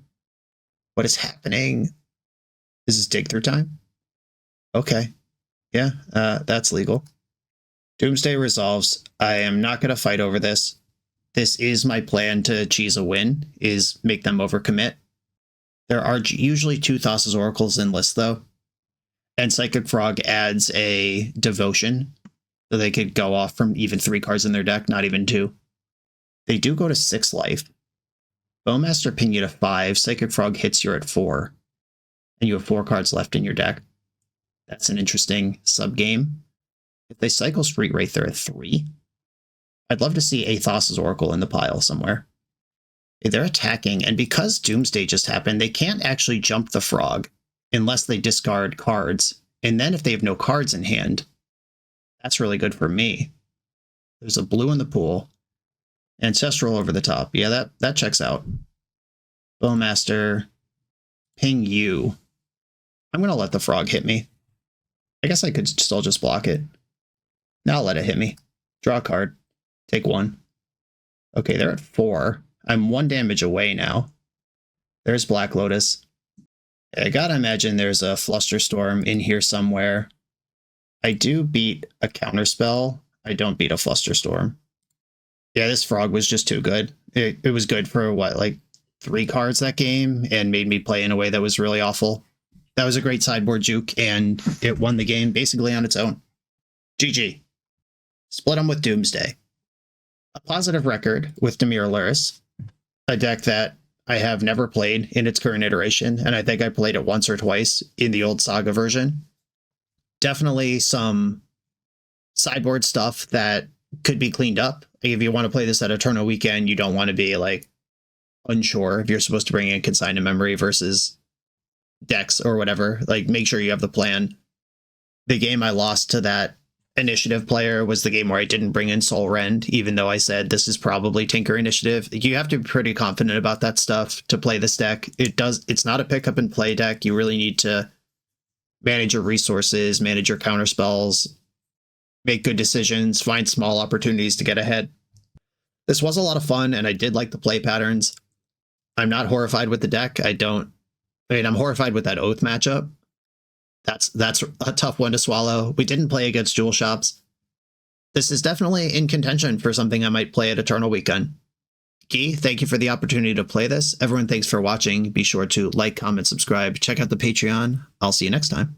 What is happening? Is this dig through time? Okay. Yeah, that's legal. Doomsday resolves. I am not going to fight over this. This is my plan to cheese a win, is make them overcommit. There are usually 2 Thassa's Oracles in list, though. And Psychic Frog adds a Devotion, so they could go off from even 3 cards in their deck, not even 2. They do go to 6 life. Bowmaster ping you to 5, Psychic Frog hits you at 4, and you have 4 cards left in your deck. That's an interesting sub-game. If they cycle Street Wraith, they're at 3. I'd love to see a Thassa's Oracle in the pile somewhere. They're attacking, and because Doomsday just happened, they can't actually jump the Frog unless they discard cards. And then if they have no cards in hand, that's really good for me. There's a blue in the pool. Ancestral over the top. Yeah, that checks out. Bowmaster, ping you. I'm going to let the Frog hit me. I guess I could still just block it. Now let it hit me. Draw a card. Take 1. Okay, they're at 4. I'm 1 damage away now. There's Black Lotus. I gotta imagine there's a Flusterstorm in here somewhere. I do beat a counterspell. I don't beat a Flusterstorm. Yeah, this Frog was just too good. It was good for, what, like 3 cards that game, and made me play in a way that was really awful. That was a great sideboard juke, and it won the game basically on its own. GG. Split them with Doomsday. A positive record with Dimir Lurrus, a deck that I have never played in its current iteration, and I think I played it once or twice in the old Saga version. Definitely some sideboard stuff that could be cleaned up. Like if you want to play this at Eternal Weekend, you don't want to be like unsure if you're supposed to bring in Consigned to Memory versus decks or whatever. Like make sure you have the plan. The game I lost to that initiative player was the game where I didn't bring in Soul Rend, even though I said this is probably Tinker Initiative. You have to be pretty confident about that stuff to play this deck. It's not a pick up and play deck. You really need to manage your resources, manage your counter spells, make good decisions, find small opportunities to get ahead. This was a lot of fun, and I did like the play patterns. I'm not horrified with the deck. I'm horrified with that Oath matchup. That's a tough one to swallow. We didn't play against Jewel Shops. This is definitely in contention for something I might play at Eternal Weekend. Guy, thank you for the opportunity to play this. Everyone, thanks for watching. Be sure to like, comment, subscribe. Check out the Patreon. I'll see you next time.